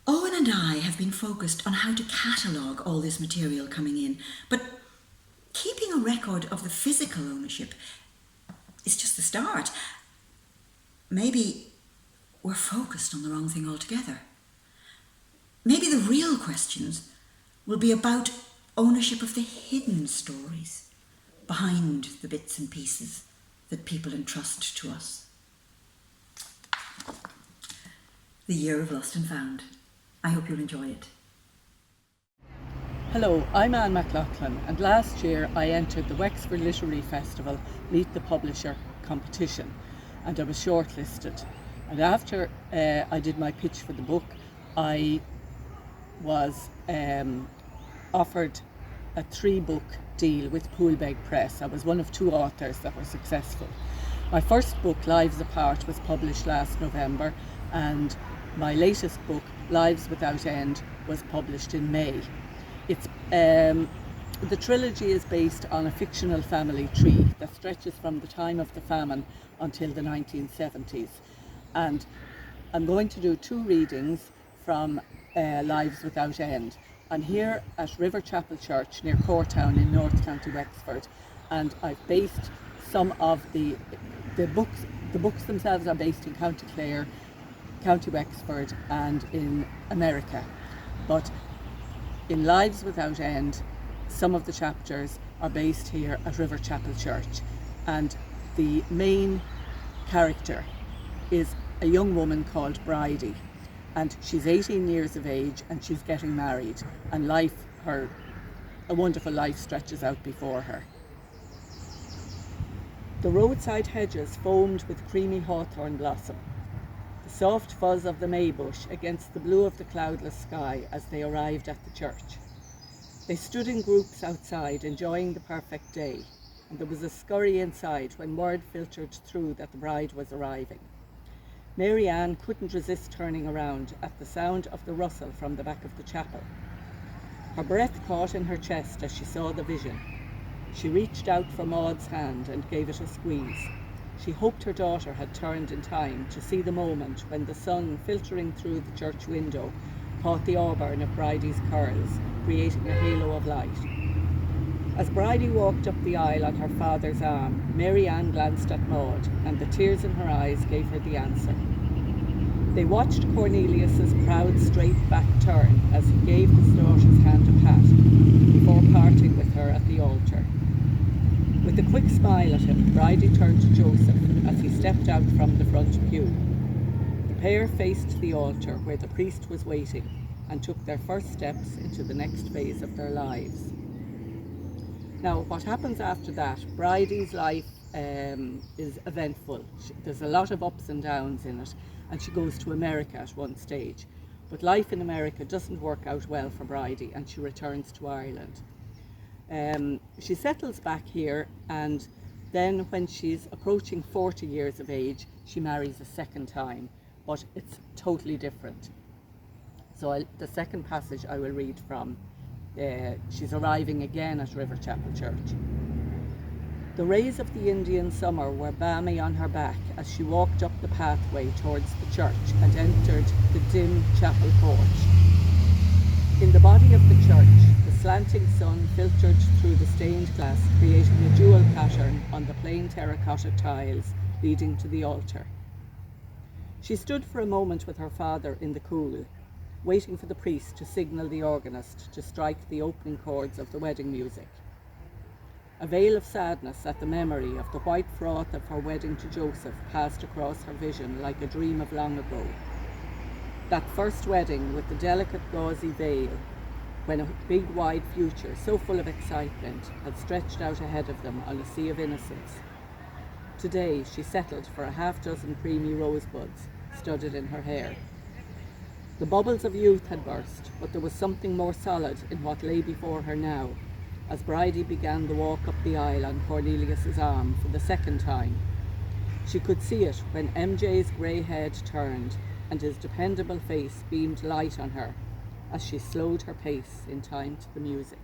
Owen and I have been focused on how to catalogue all this material coming in, but keeping a record of the physical ownership is just the start. Maybe we're focused on the wrong thing altogether. Maybe the real questions will be about ownership of the hidden stories behind the bits and pieces that people entrust to us. The Year of Lost and Found. I hope you'll enjoy it. Hello, I'm Anne McLaughlin, and last year I entered the Wexford Literary Festival Meet the Publisher competition, and I was shortlisted. And after I did my pitch for the book, I was offered a 3-book deal with Poolbeg Press. I was one of 2 authors that were successful. My first book, Lives Apart, was published last November, and my latest book, Lives Without End, was published in May. It's the trilogy is based on a fictional family tree that stretches from the time of the famine until the 1970s. And I'm going to do 2 readings from Lives Without End. I'm here at River Chapel Church near Cortown in North County Wexford, and I've based some of the books themselves are based in County Clare, County Wexford and in America. But in Lives Without End, some of the chapters are based here at River Chapel Church, and the main character is a young woman called Bridie, and she's 18 years of age and she's getting married, and a wonderful life stretches out before her. The roadside hedges foamed with creamy hawthorn blossom, the soft fuzz of the maybush against the blue of the cloudless sky as they arrived at the church. They stood in groups outside, enjoying the perfect day, and there was a scurry inside when word filtered through that the bride was arriving. Mary Ann couldn't resist turning around at the sound of the rustle from the back of the chapel. Her breath caught in her chest as she saw the vision. She reached out for Maud's hand and gave it a squeeze. She hoped her daughter had turned in time to see the moment when the sun, filtering through the church window, caught the auburn of Bridie's curls, creating a halo of light. As Bridie walked up the aisle on her father's arm, Mary Ann glanced at Maud, and the tears in her eyes gave her the answer. They watched Cornelius's proud, straight-back turn as he gave his daughter's hand a pat, before parting with her at the altar. With a quick smile at him, Bridie turned to Joseph as he stepped out from the front pew. The pair faced the altar where the priest was waiting and took their first steps into the next phase of their lives. Now, what happens after that, Bridie's life is eventful. There's a lot of ups and downs in it, and she goes to America at one stage. But life in America doesn't work out well for Bridie, and she returns to Ireland. She settles back here, and then when she's approaching 40 years of age, she marries a second time, but it's totally different. So the second passage I will read from, she's arriving again at River Chapel Church. The rays of the Indian summer were balmy on her back as she walked up the pathway towards the church and entered the dim chapel porch. In the body of the church, the slanting sun filtered through the stained glass, creating a jewel pattern on the plain terracotta tiles leading to the altar. She stood for a moment with her father in the cool, waiting for the priest to signal the organist to strike the opening chords of the wedding music. A veil of sadness at the memory of the white froth of her wedding to Joseph passed across her vision like a dream of long ago. That first wedding with the delicate gauzy veil, when a big wide future so full of excitement had stretched out ahead of them on a sea of innocence. Today she settled for a half-dozen creamy rosebuds studded in her hair. The bubbles of youth had burst, but there was something more solid in what lay before her now, as Bridie began the walk up the aisle on Cornelius's arm for the second time. She could see it when MJ's grey head turned and his dependable face beamed light on her as she slowed her pace in time to the music.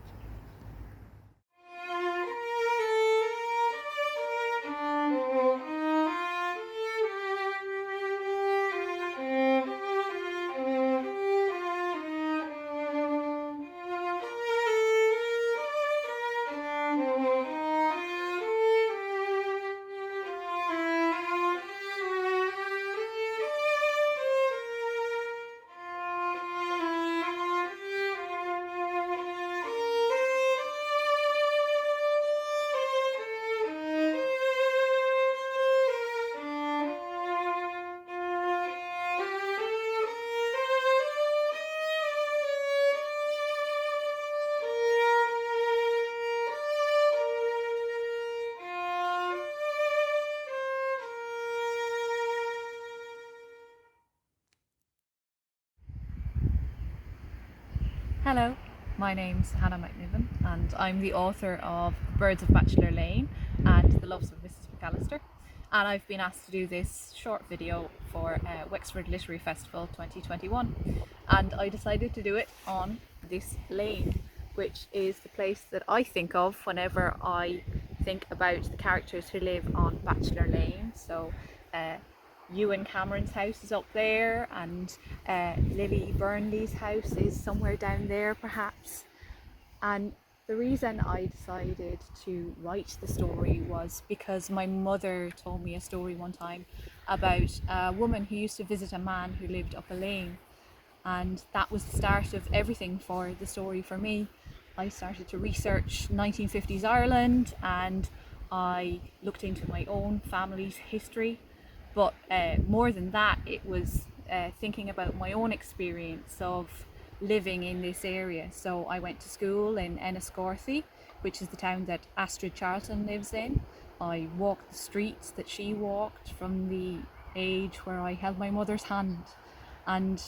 Hello, my name's Hannah McNiven and I'm the author of Birds of Bachelor Lane and The Loves of Mrs McAllister, and I've been asked to do this short video for Wexford Literary Festival 2021, and I decided to do it on this lane, which is the place that I think of whenever I think about the characters who live on Bachelor Lane. So Ewan Cameron's house is up there, and Lily Burnley's house is somewhere down there perhaps. And the reason I decided to write the story was because my mother told me a story one time about a woman who used to visit a man who lived up a lane, and that was the start of everything for the story for me. I started to research 1950s Ireland, and I looked into my own family's history. But more than that, it was thinking about my own experience of living in this area. So I went to school in Enniscorthy, which is the town that Astrid Charlton lives in. I walked the streets that she walked from the age where I held my mother's hand. And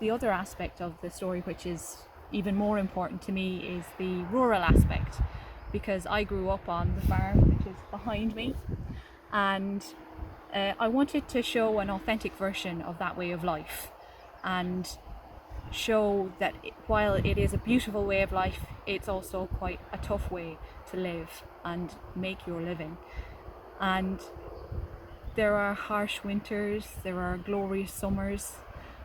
the other aspect of the story, which is even more important to me, is the rural aspect, because I grew up on the farm which is behind me, and I wanted to show an authentic version of that way of life and show that while it is a beautiful way of life, it's also quite a tough way to live and make your living. And there are harsh winters, there are glorious summers,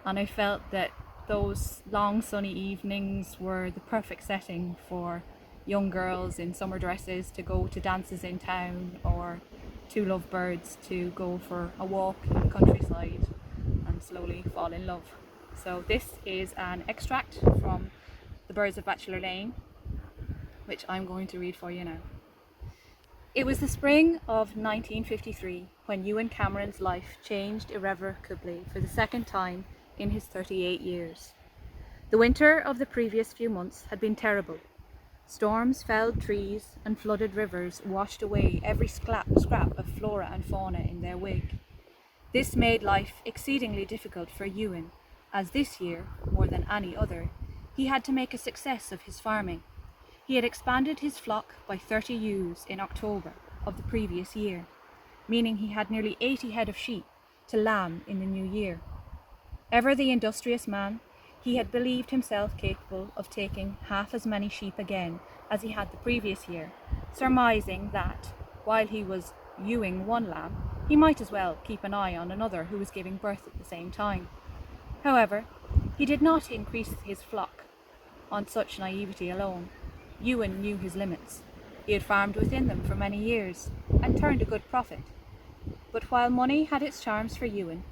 and I felt that those long sunny evenings were the perfect setting for young girls in summer dresses to go to dances in town, or two lovebirds to go for a walk in the countryside and slowly fall in love. So this is an extract from The Birds of Bachelor Lane, which I'm going to read for you now. It was the spring of 1953 when Ewan Cameron's life changed irrevocably for the second time in his 38 years. The winter of the previous few months had been terrible. Storms felled trees and flooded rivers washed away every scrap of flora and fauna in their wake. This made life exceedingly difficult for Ewan, as this year, more than any other, he had to make a success of his farming. He had expanded his flock by 30 ewes in October of the previous year, meaning he had nearly 80 head of sheep to lamb in the new year. Ever the industrious man, he had believed himself capable of taking half as many sheep again as he had the previous year, surmising that, while he was ewing one lamb, he might as well keep an eye on another who was giving birth at the same time. However, he did not increase his flock on such naivety alone. Ewan knew his limits. He had farmed within them for many years and turned a good profit. But while money had its charms for Ewan,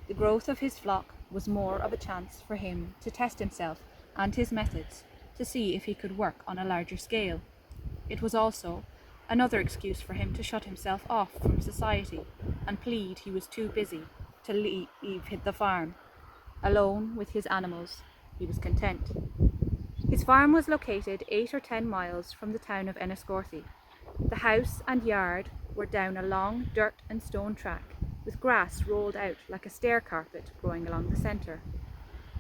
the growth of his flock was more of a chance for him to test himself and his methods to see if he could work on a larger scale. It was also another excuse for him to shut himself off from society and plead he was too busy to leave the farm. Alone with his animals, he was content. His farm was located 8 or 10 miles from the town of Enniscorthy. The house and yard were down a long dirt and stone track, with grass rolled out like a stair carpet growing along the centre.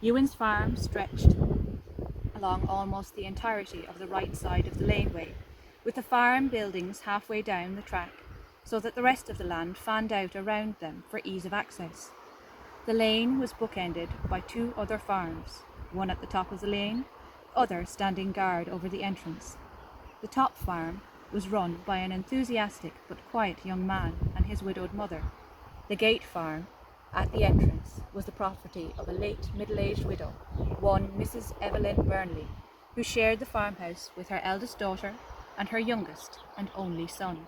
Ewan's farm stretched along almost the entirety of the right side of the laneway, with the farm buildings halfway down the track, so that the rest of the land fanned out around them for ease of access. The lane was bookended by 2 other farms, one at the top of the lane, the other standing guard over the entrance. The top farm was run by an enthusiastic but quiet young man and his widowed mother. The gate farm, at the entrance, was the property of a late middle-aged widow, one Mrs. Evelyn Burnley, who shared the farmhouse with her eldest daughter and her youngest and only son.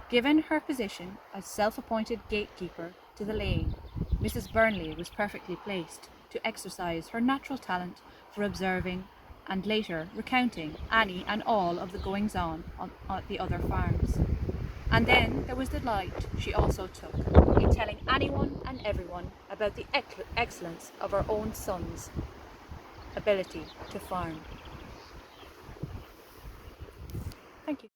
Given her position as self-appointed gatekeeper to the lane, Mrs. Burnley was perfectly placed to exercise her natural talent for observing and later recounting any and all of the goings-on at the other farms. And then there was the delight she also took in telling anyone and everyone about the excellence of her own son's ability to farm. Thank you.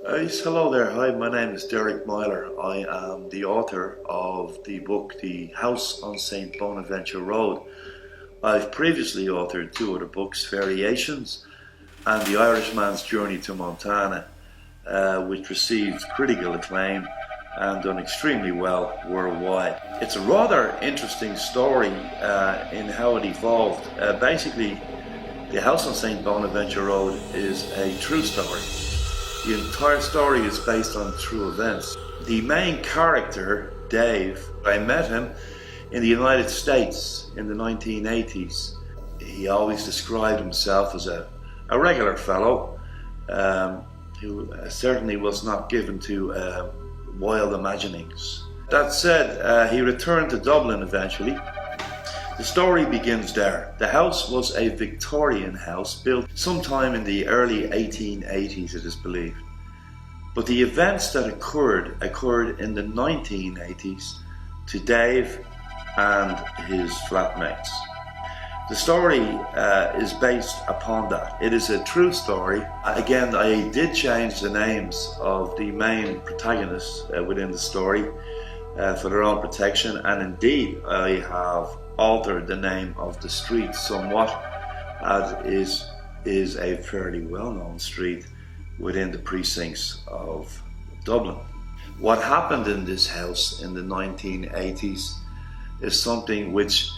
Yes, hello there. Hi, my name is Derek Myler. I am the author of the book The House on St. Bonaventure Road. I've previously authored 2 other books, Variations and The Irishman's Journey to Montana, which received critical acclaim and done extremely well worldwide. It's a rather interesting story in how it evolved. Basically, The House on St. Bonaventure Road is a true story. The entire story is based on true events. The main character, Dave, I met him in the United States in the 1980s. He always described himself as a regular fellow who certainly was not given to wild imaginings. That said, he returned to Dublin eventually. The story begins there. The house was a Victorian house built sometime in the early 1880s, it is believed. But the events that occurred in the 1980s to Dave and his flatmates. The story is based upon that. It is a true story. Again, I did change the names of the main protagonists within the story for their own protection, and indeed I have altered the name of the street somewhat, as is a fairly well-known street within the precincts of Dublin. What happened in this house in the 1980s is something which,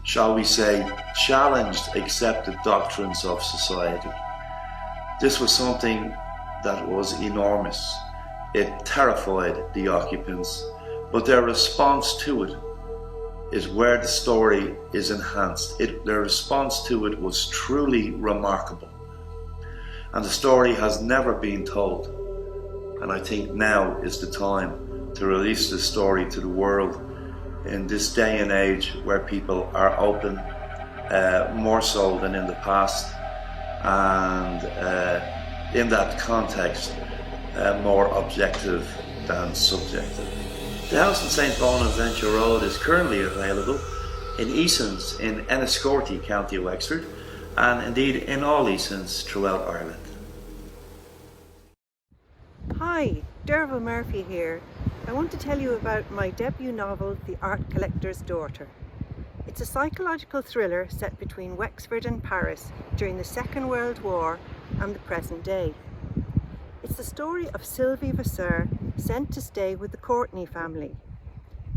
shall we say, challenged accepted doctrines of society. This was something that was enormous. It terrified the occupants, but their response to it is where the story is enhanced. Their response to it was truly remarkable. And the story has never been told. And I think now is the time to release this story to the world in this day and age where people are open, more so than in the past, and in that context, more objective than subjective. The house in St Bonaventure Road is currently available in Easons in Enniscorthy, County Wexford, and indeed in all Easons throughout Ireland. Hi, Derval Murphy here. I want to tell you about my debut novel, The Art Collector's Daughter. It's a psychological thriller set between Wexford and Paris during the Second World War and the present day. It's the story of Sylvie Vasseur, sent to stay with the Courtney family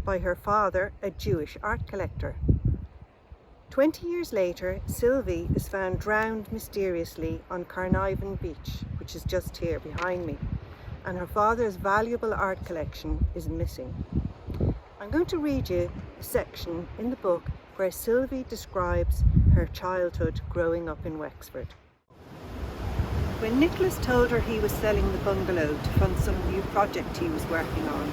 by her father, a Jewish art collector. 20 years later, Sylvie is found drowned mysteriously on Carnarvon Beach, which is just here behind me, and her father's valuable art collection is missing. I'm going to read you a section in the book where Sylvie describes her childhood growing up in Wexford. When Nicholas told her he was selling the bungalow to fund some new project he was working on,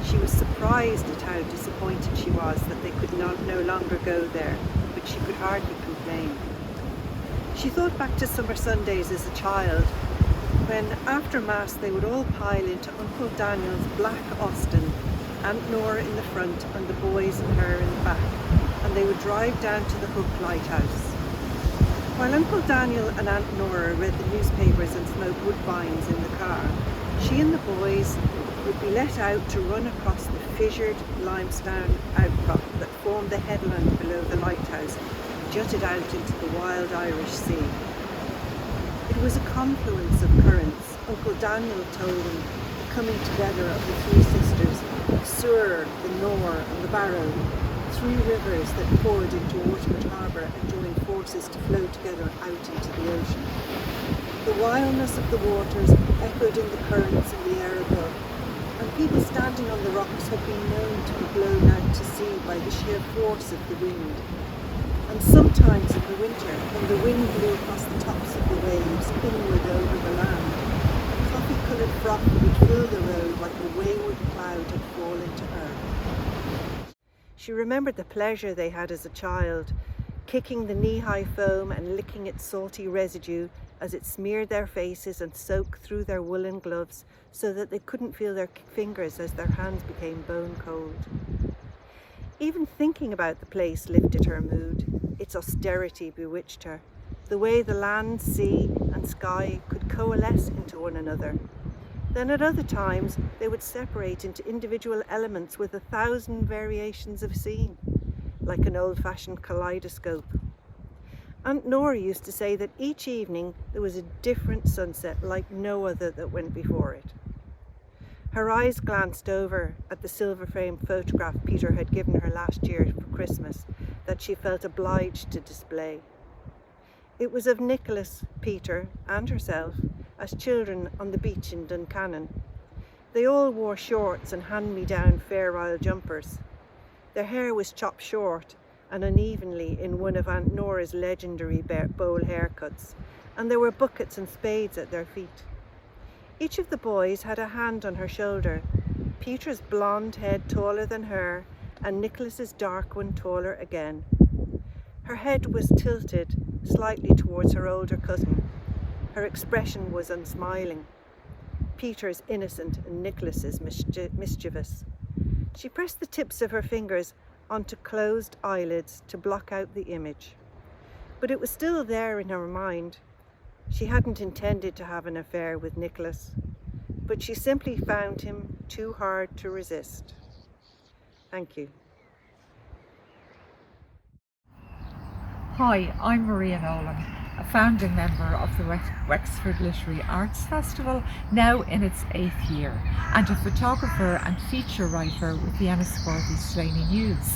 she was surprised at how disappointed she was that they could no longer go there, but she could hardly complain. She thought back to summer Sundays as a child, when after Mass they would all pile into Uncle Daniel's black Austin, Aunt Nora in the front and the boys and her in the back, and they would drive down to the Hook Lighthouse. While Uncle Daniel and Aunt Nora read the newspapers and smoked woodbines in the car, she and the boys would be let out to run across the fissured limestone outcrop that formed the headland below the lighthouse and jutted out into the wild Irish Sea. It was a confluence of currents. Uncle Daniel told them the coming together of the three sisters, the Suir, the Nore and the Barrow, three rivers that poured into Waterford Harbour and joined forces to flow together out into the ocean. The wildness of the waters echoed in the currents in the air above, and people standing on the rocks had been known to be blown out to sea by the sheer force of the wind. And sometimes in the winter, when the wind blew across the tops of the waves, inward over the land, a coffee-coloured froth would fill the road like a wayward cloud had fallen to earth. She remembered the pleasure they had as a child, kicking the knee-high foam and licking its salty residue as it smeared their faces and soaked through their woolen gloves so that they couldn't feel their fingers as their hands became bone cold. Even thinking about the place lifted her mood. Its austerity bewitched her, the way the land, sea and sky could coalesce into one another. Then at other times they would separate into individual elements with 1,000 variations of scene, like an old-fashioned kaleidoscope. Aunt Nora used to say that each evening there was a different sunset like no other that went before it. Her eyes glanced over at the silver-framed photograph Peter had given her last year for Christmas that she felt obliged to display. It was of Nicholas, Peter and herself as children on the beach in Duncannon. They all wore shorts and hand-me-down Fair Isle jumpers. Their hair was chopped short and unevenly in one of Aunt Nora's legendary bowl haircuts, and there were buckets and spades at their feet. Each of the boys had a hand on her shoulder, Peter's blonde head taller than her, and Nicholas's dark one taller again. Her head was tilted slightly towards her older cousin. Her expression was unsmiling. Peter's innocent and Nicholas's mischievous. She pressed the tips of her fingers onto closed eyelids to block out the image. But it was still there in her mind. She hadn't intended to have an affair with Nicholas, but she simply found him too hard to resist. Thank you. Hi, I'm Maria Nolan. a founding member of the Wexford Literary Arts Festival, now in its 8th year, and a photographer and feature writer with the Enniscorthy Slaney News.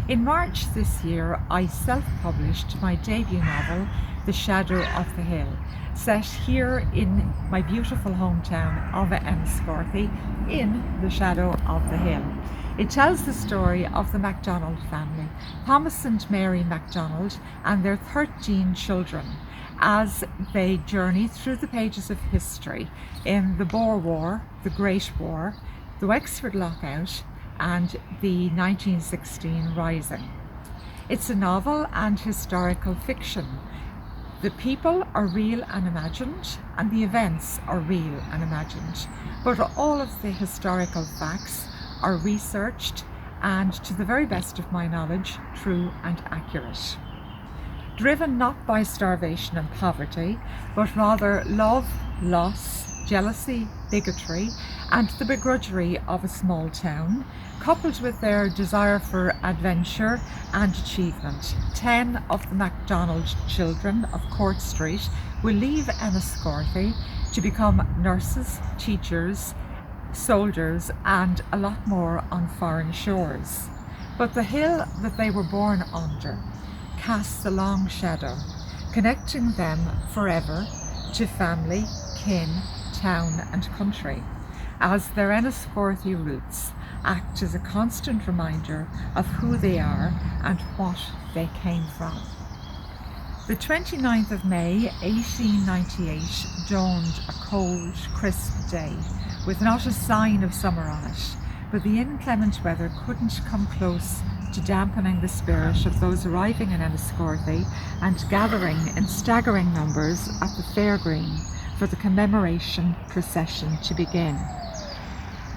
In March this year, I self-published my debut novel, The Shadow of the Hill, set here in my beautiful hometown of Enniscorthy, in the shadow of the hill. It tells the story of the MacDonald family, Thomas and Mary MacDonald, and their 13 children, as they journey through the pages of history in the Boer War, the Great War, the Wexford Lockout, and the 1916 Rising. It's a novel and historical fiction. The people are real and imagined, and the events are real and imagined, but all of the historical facts are researched and, to the very best of my knowledge, true and accurate. Driven not by starvation and poverty, but rather love, loss, jealousy, bigotry, and the begrudgery of a small town, coupled with their desire for adventure and achievement, 10 of the MacDonald children of Court Street will leave Enniscorthy to become nurses, teachers, soldiers, and a lot more on foreign shores. But the hill that they were born under casts a long shadow, connecting them forever to family, kin, town and country, as their Enniscorthy roots act as a constant reminder of who they are and what they came from. The 29th of May 1898 dawned a cold, crisp day with not a sign of summer on it, but the inclement weather couldn't come close to dampening the spirit of those arriving in Enniscorthy and gathering in staggering numbers at the fair green for the commemoration procession to begin.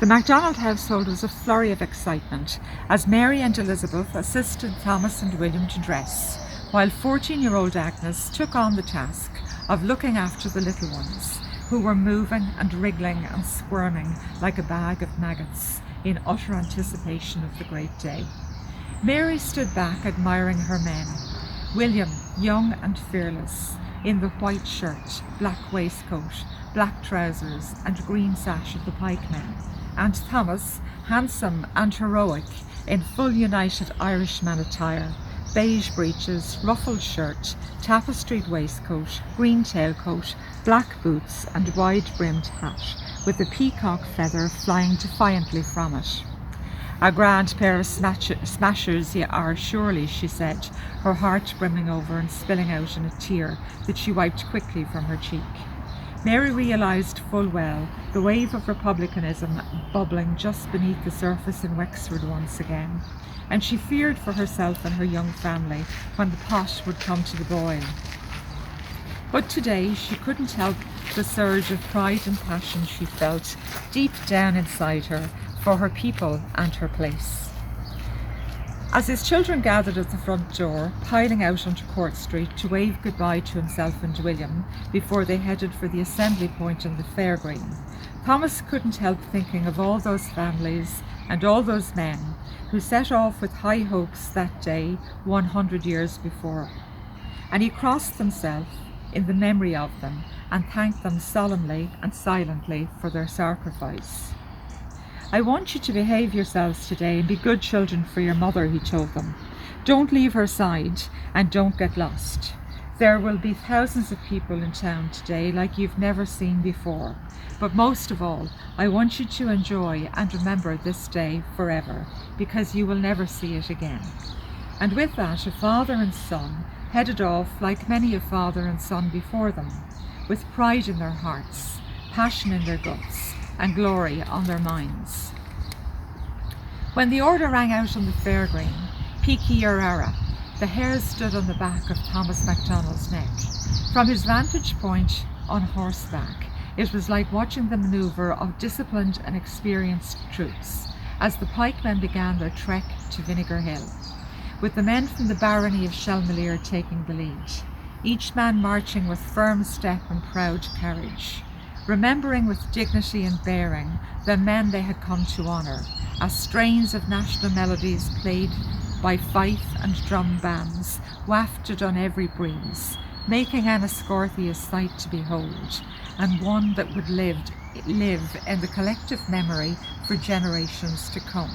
The MacDonald household was a flurry of excitement as Mary and Elizabeth assisted Thomas and William to dress, while 14-year-old Agnes took on the task of looking after the little ones, who were moving and wriggling and squirming like a bag of maggots in utter anticipation of the great day. Mary stood back admiring her men, William, young and fearless, in the white shirt, black waistcoat, black trousers and green sash of the pikemen, and Thomas, handsome and heroic, in full United Irishman attire, beige breeches, ruffled shirt, tapestried waistcoat, green tailcoat, black boots and wide-brimmed hat, with a peacock feather flying defiantly from it. "A grand pair of smashers ye are, surely," she said, her heart brimming over and spilling out in a tear that she wiped quickly from her cheek. Mary realised full well the wave of republicanism bubbling just beneath the surface in Wexford once again, and she feared for herself and her young family when the pot would come to the boil. But today she couldn't help the surge of pride and passion she felt deep down inside her for her people and her place. As his children gathered at the front door, piling out onto Court Street to wave goodbye to himself and William before they headed for the assembly point on the fair green, Thomas couldn't help thinking of all those families and all those men who set off with high hopes that day 100 years before. And he crossed himself in the memory of them and thanked them solemnly and silently for their sacrifice. "I want you to behave yourselves today and be good children for your mother," he told them. "Don't leave her side and don't get lost. There will be thousands of people in town today like you've never seen before. But most of all, I want you to enjoy and remember this day forever, because you will never see it again." And with that, a father and son headed off like many a father and son before them, with pride in their hearts, passion in their guts, and glory on their minds. When the order rang out on the fair green, Piki Arara, the hairs stood on the back of Thomas MacDonald's neck. From his vantage point on horseback, it was like watching the manoeuvre of disciplined and experienced troops as the pikemen began their trek to Vinegar Hill, with the men from the barony of Shelmalier taking the lead, each man marching with firm step and proud carriage, remembering with dignity and bearing the men they had come to honour, as strains of national melodies played by fife and drum bands wafted on every breeze, making Enniscorthy a sight to behold, and one that would live in the collective memory for generations to come.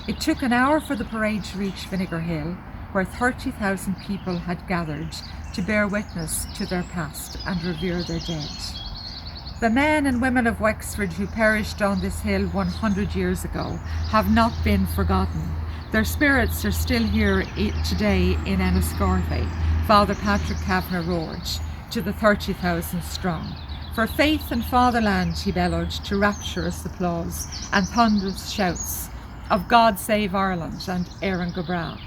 It took an hour for the parade to reach Vinegar Hill, where 30,000 people had gathered to bear witness to their past and revere their dead. The men and women of Wexford who perished on this hill 100 years ago have not been forgotten. Their spirits are still here today in Enniscorthy. Father Patrick Kavanagh roared to the 30,000 strong. For faith and fatherland, he bellowed to rapturous applause and thunderous shouts of God Save Ireland and Éireann go Bragh.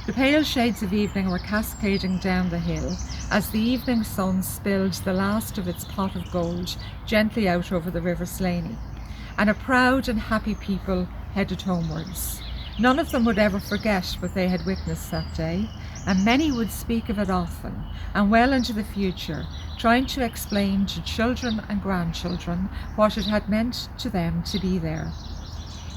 The pale shades of evening were cascading down the hill as the evening sun spilled the last of its pot of gold gently out over the River Slaney, and a proud and happy people headed homewards. None of them would ever forget what they had witnessed that day, and many would speak of it often and well into the future, trying to explain to children and grandchildren what it had meant to them to be there.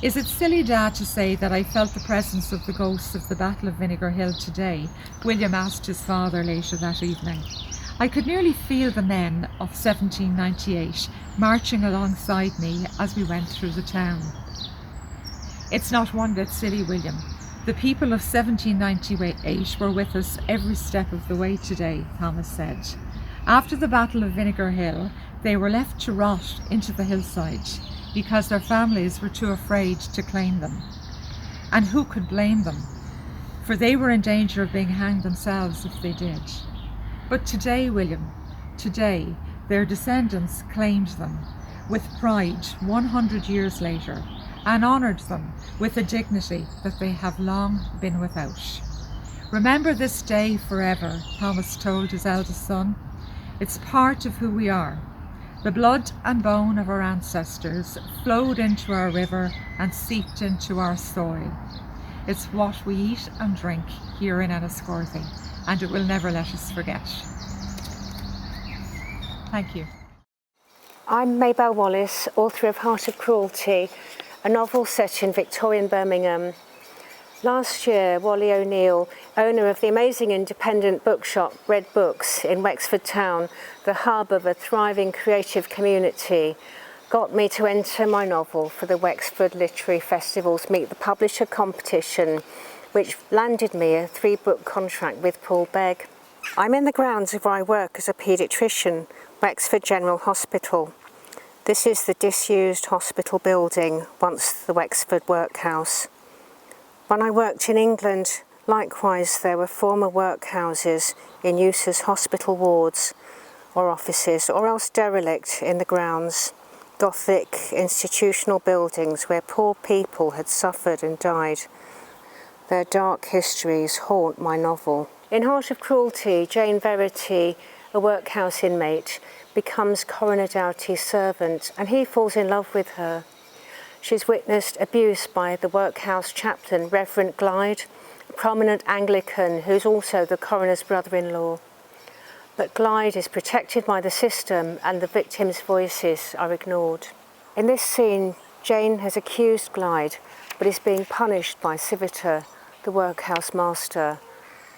Is it silly, Dad, to say that I felt the presence of the ghosts of the Battle of Vinegar Hill today? William asked his father later that evening. I could nearly feel the men of 1798 marching alongside me as we went through the town. It's not one bit silly, William. The people of 1798 were with us every step of the way today, Thomas said. After the Battle of Vinegar Hill, they were left to rot into the hillside because their families were too afraid to claim them. And who could blame them? For they were in danger of being hanged themselves if they did. But today, William, today, their descendants claimed them with pride 100 years later and honoured them with a dignity that they have long been without. Remember this day forever, Thomas told his eldest son. It's part of who we are. The blood and bone of our ancestors flowed into our river and seeped into our soil. It's what we eat and drink here in Enniscorthy, and it will never let us forget. Thank you. I'm Mabel Wallace, author of Heart of Cruelty, a novel set in Victorian Birmingham. Last year, Wally O'Neill, owner of the amazing independent bookshop Red Books in Wexford Town, the hub of a thriving creative community, got me to enter my novel for the Wexford Literary Festival's Meet the Publisher competition, which landed me a 3-book contract with Paul Begg. I'm in the grounds of where I work as a paediatrician, Wexford General Hospital. This is the disused hospital building, once the Wexford Workhouse. When I worked in England, likewise, there were former workhouses in use as hospital wards or offices, or else derelict in the grounds, Gothic institutional buildings where poor people had suffered and died. Their dark histories haunt my novel. In Heart of Cruelty, Jane Verity, a workhouse inmate, becomes Coroner Doughty's servant, and he falls in love with her. She's witnessed abuse by the workhouse chaplain, Reverend Glyde, a prominent Anglican who's also the coroner's brother-in-law. But Glyde is protected by the system and the victims' voices are ignored. In this scene, Jane has accused Glyde, but is being punished by Civitar, the workhouse master,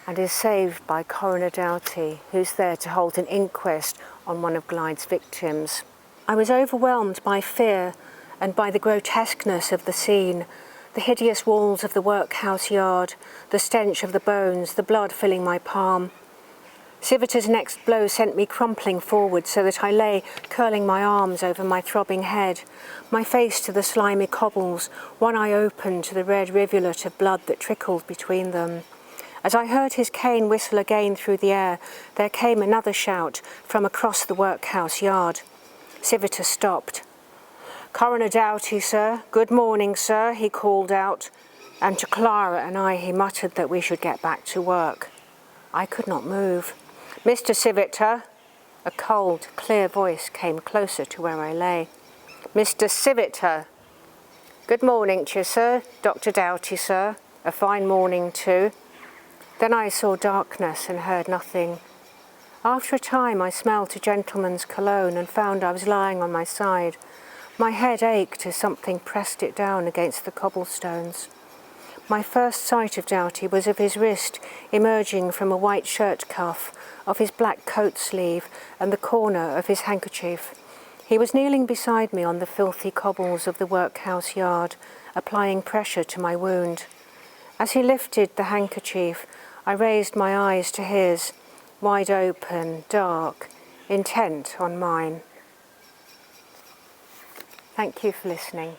and is saved by Coroner Doughty, who's there to hold an inquest on one of Glyde's victims. I was overwhelmed by fear and by the grotesqueness of the scene, the hideous walls of the workhouse yard, the stench of the bones, the blood filling my palm. Civitar's next blow sent me crumpling forward so that I lay curling my arms over my throbbing head, my face to the slimy cobbles, one eye open to the red rivulet of blood that trickled between them. As I heard his cane whistle again through the air, there came another shout from across the workhouse yard. Civitar stopped. "Coroner Doughty, sir. Good morning, sir," he called out, and to Clara and I he muttered that we should get back to work. I could not move. "Mr. Civitar." A cold, clear voice came closer to where I lay. "Mr. Civitar." "Good morning to you, sir. Dr. Doughty, sir. A fine morning too." Then I saw darkness and heard nothing. After a time I smelt a gentleman's cologne and found I was lying on my side. My head ached as something pressed it down against the cobblestones. My first sight of Doughty was of his wrist emerging from a white shirt cuff, of his black coat sleeve and the corner of his handkerchief. He was kneeling beside me on the filthy cobbles of the workhouse yard, applying pressure to my wound. As he lifted the handkerchief, I raised my eyes to his, wide open, dark, intent on mine. Thank you for listening.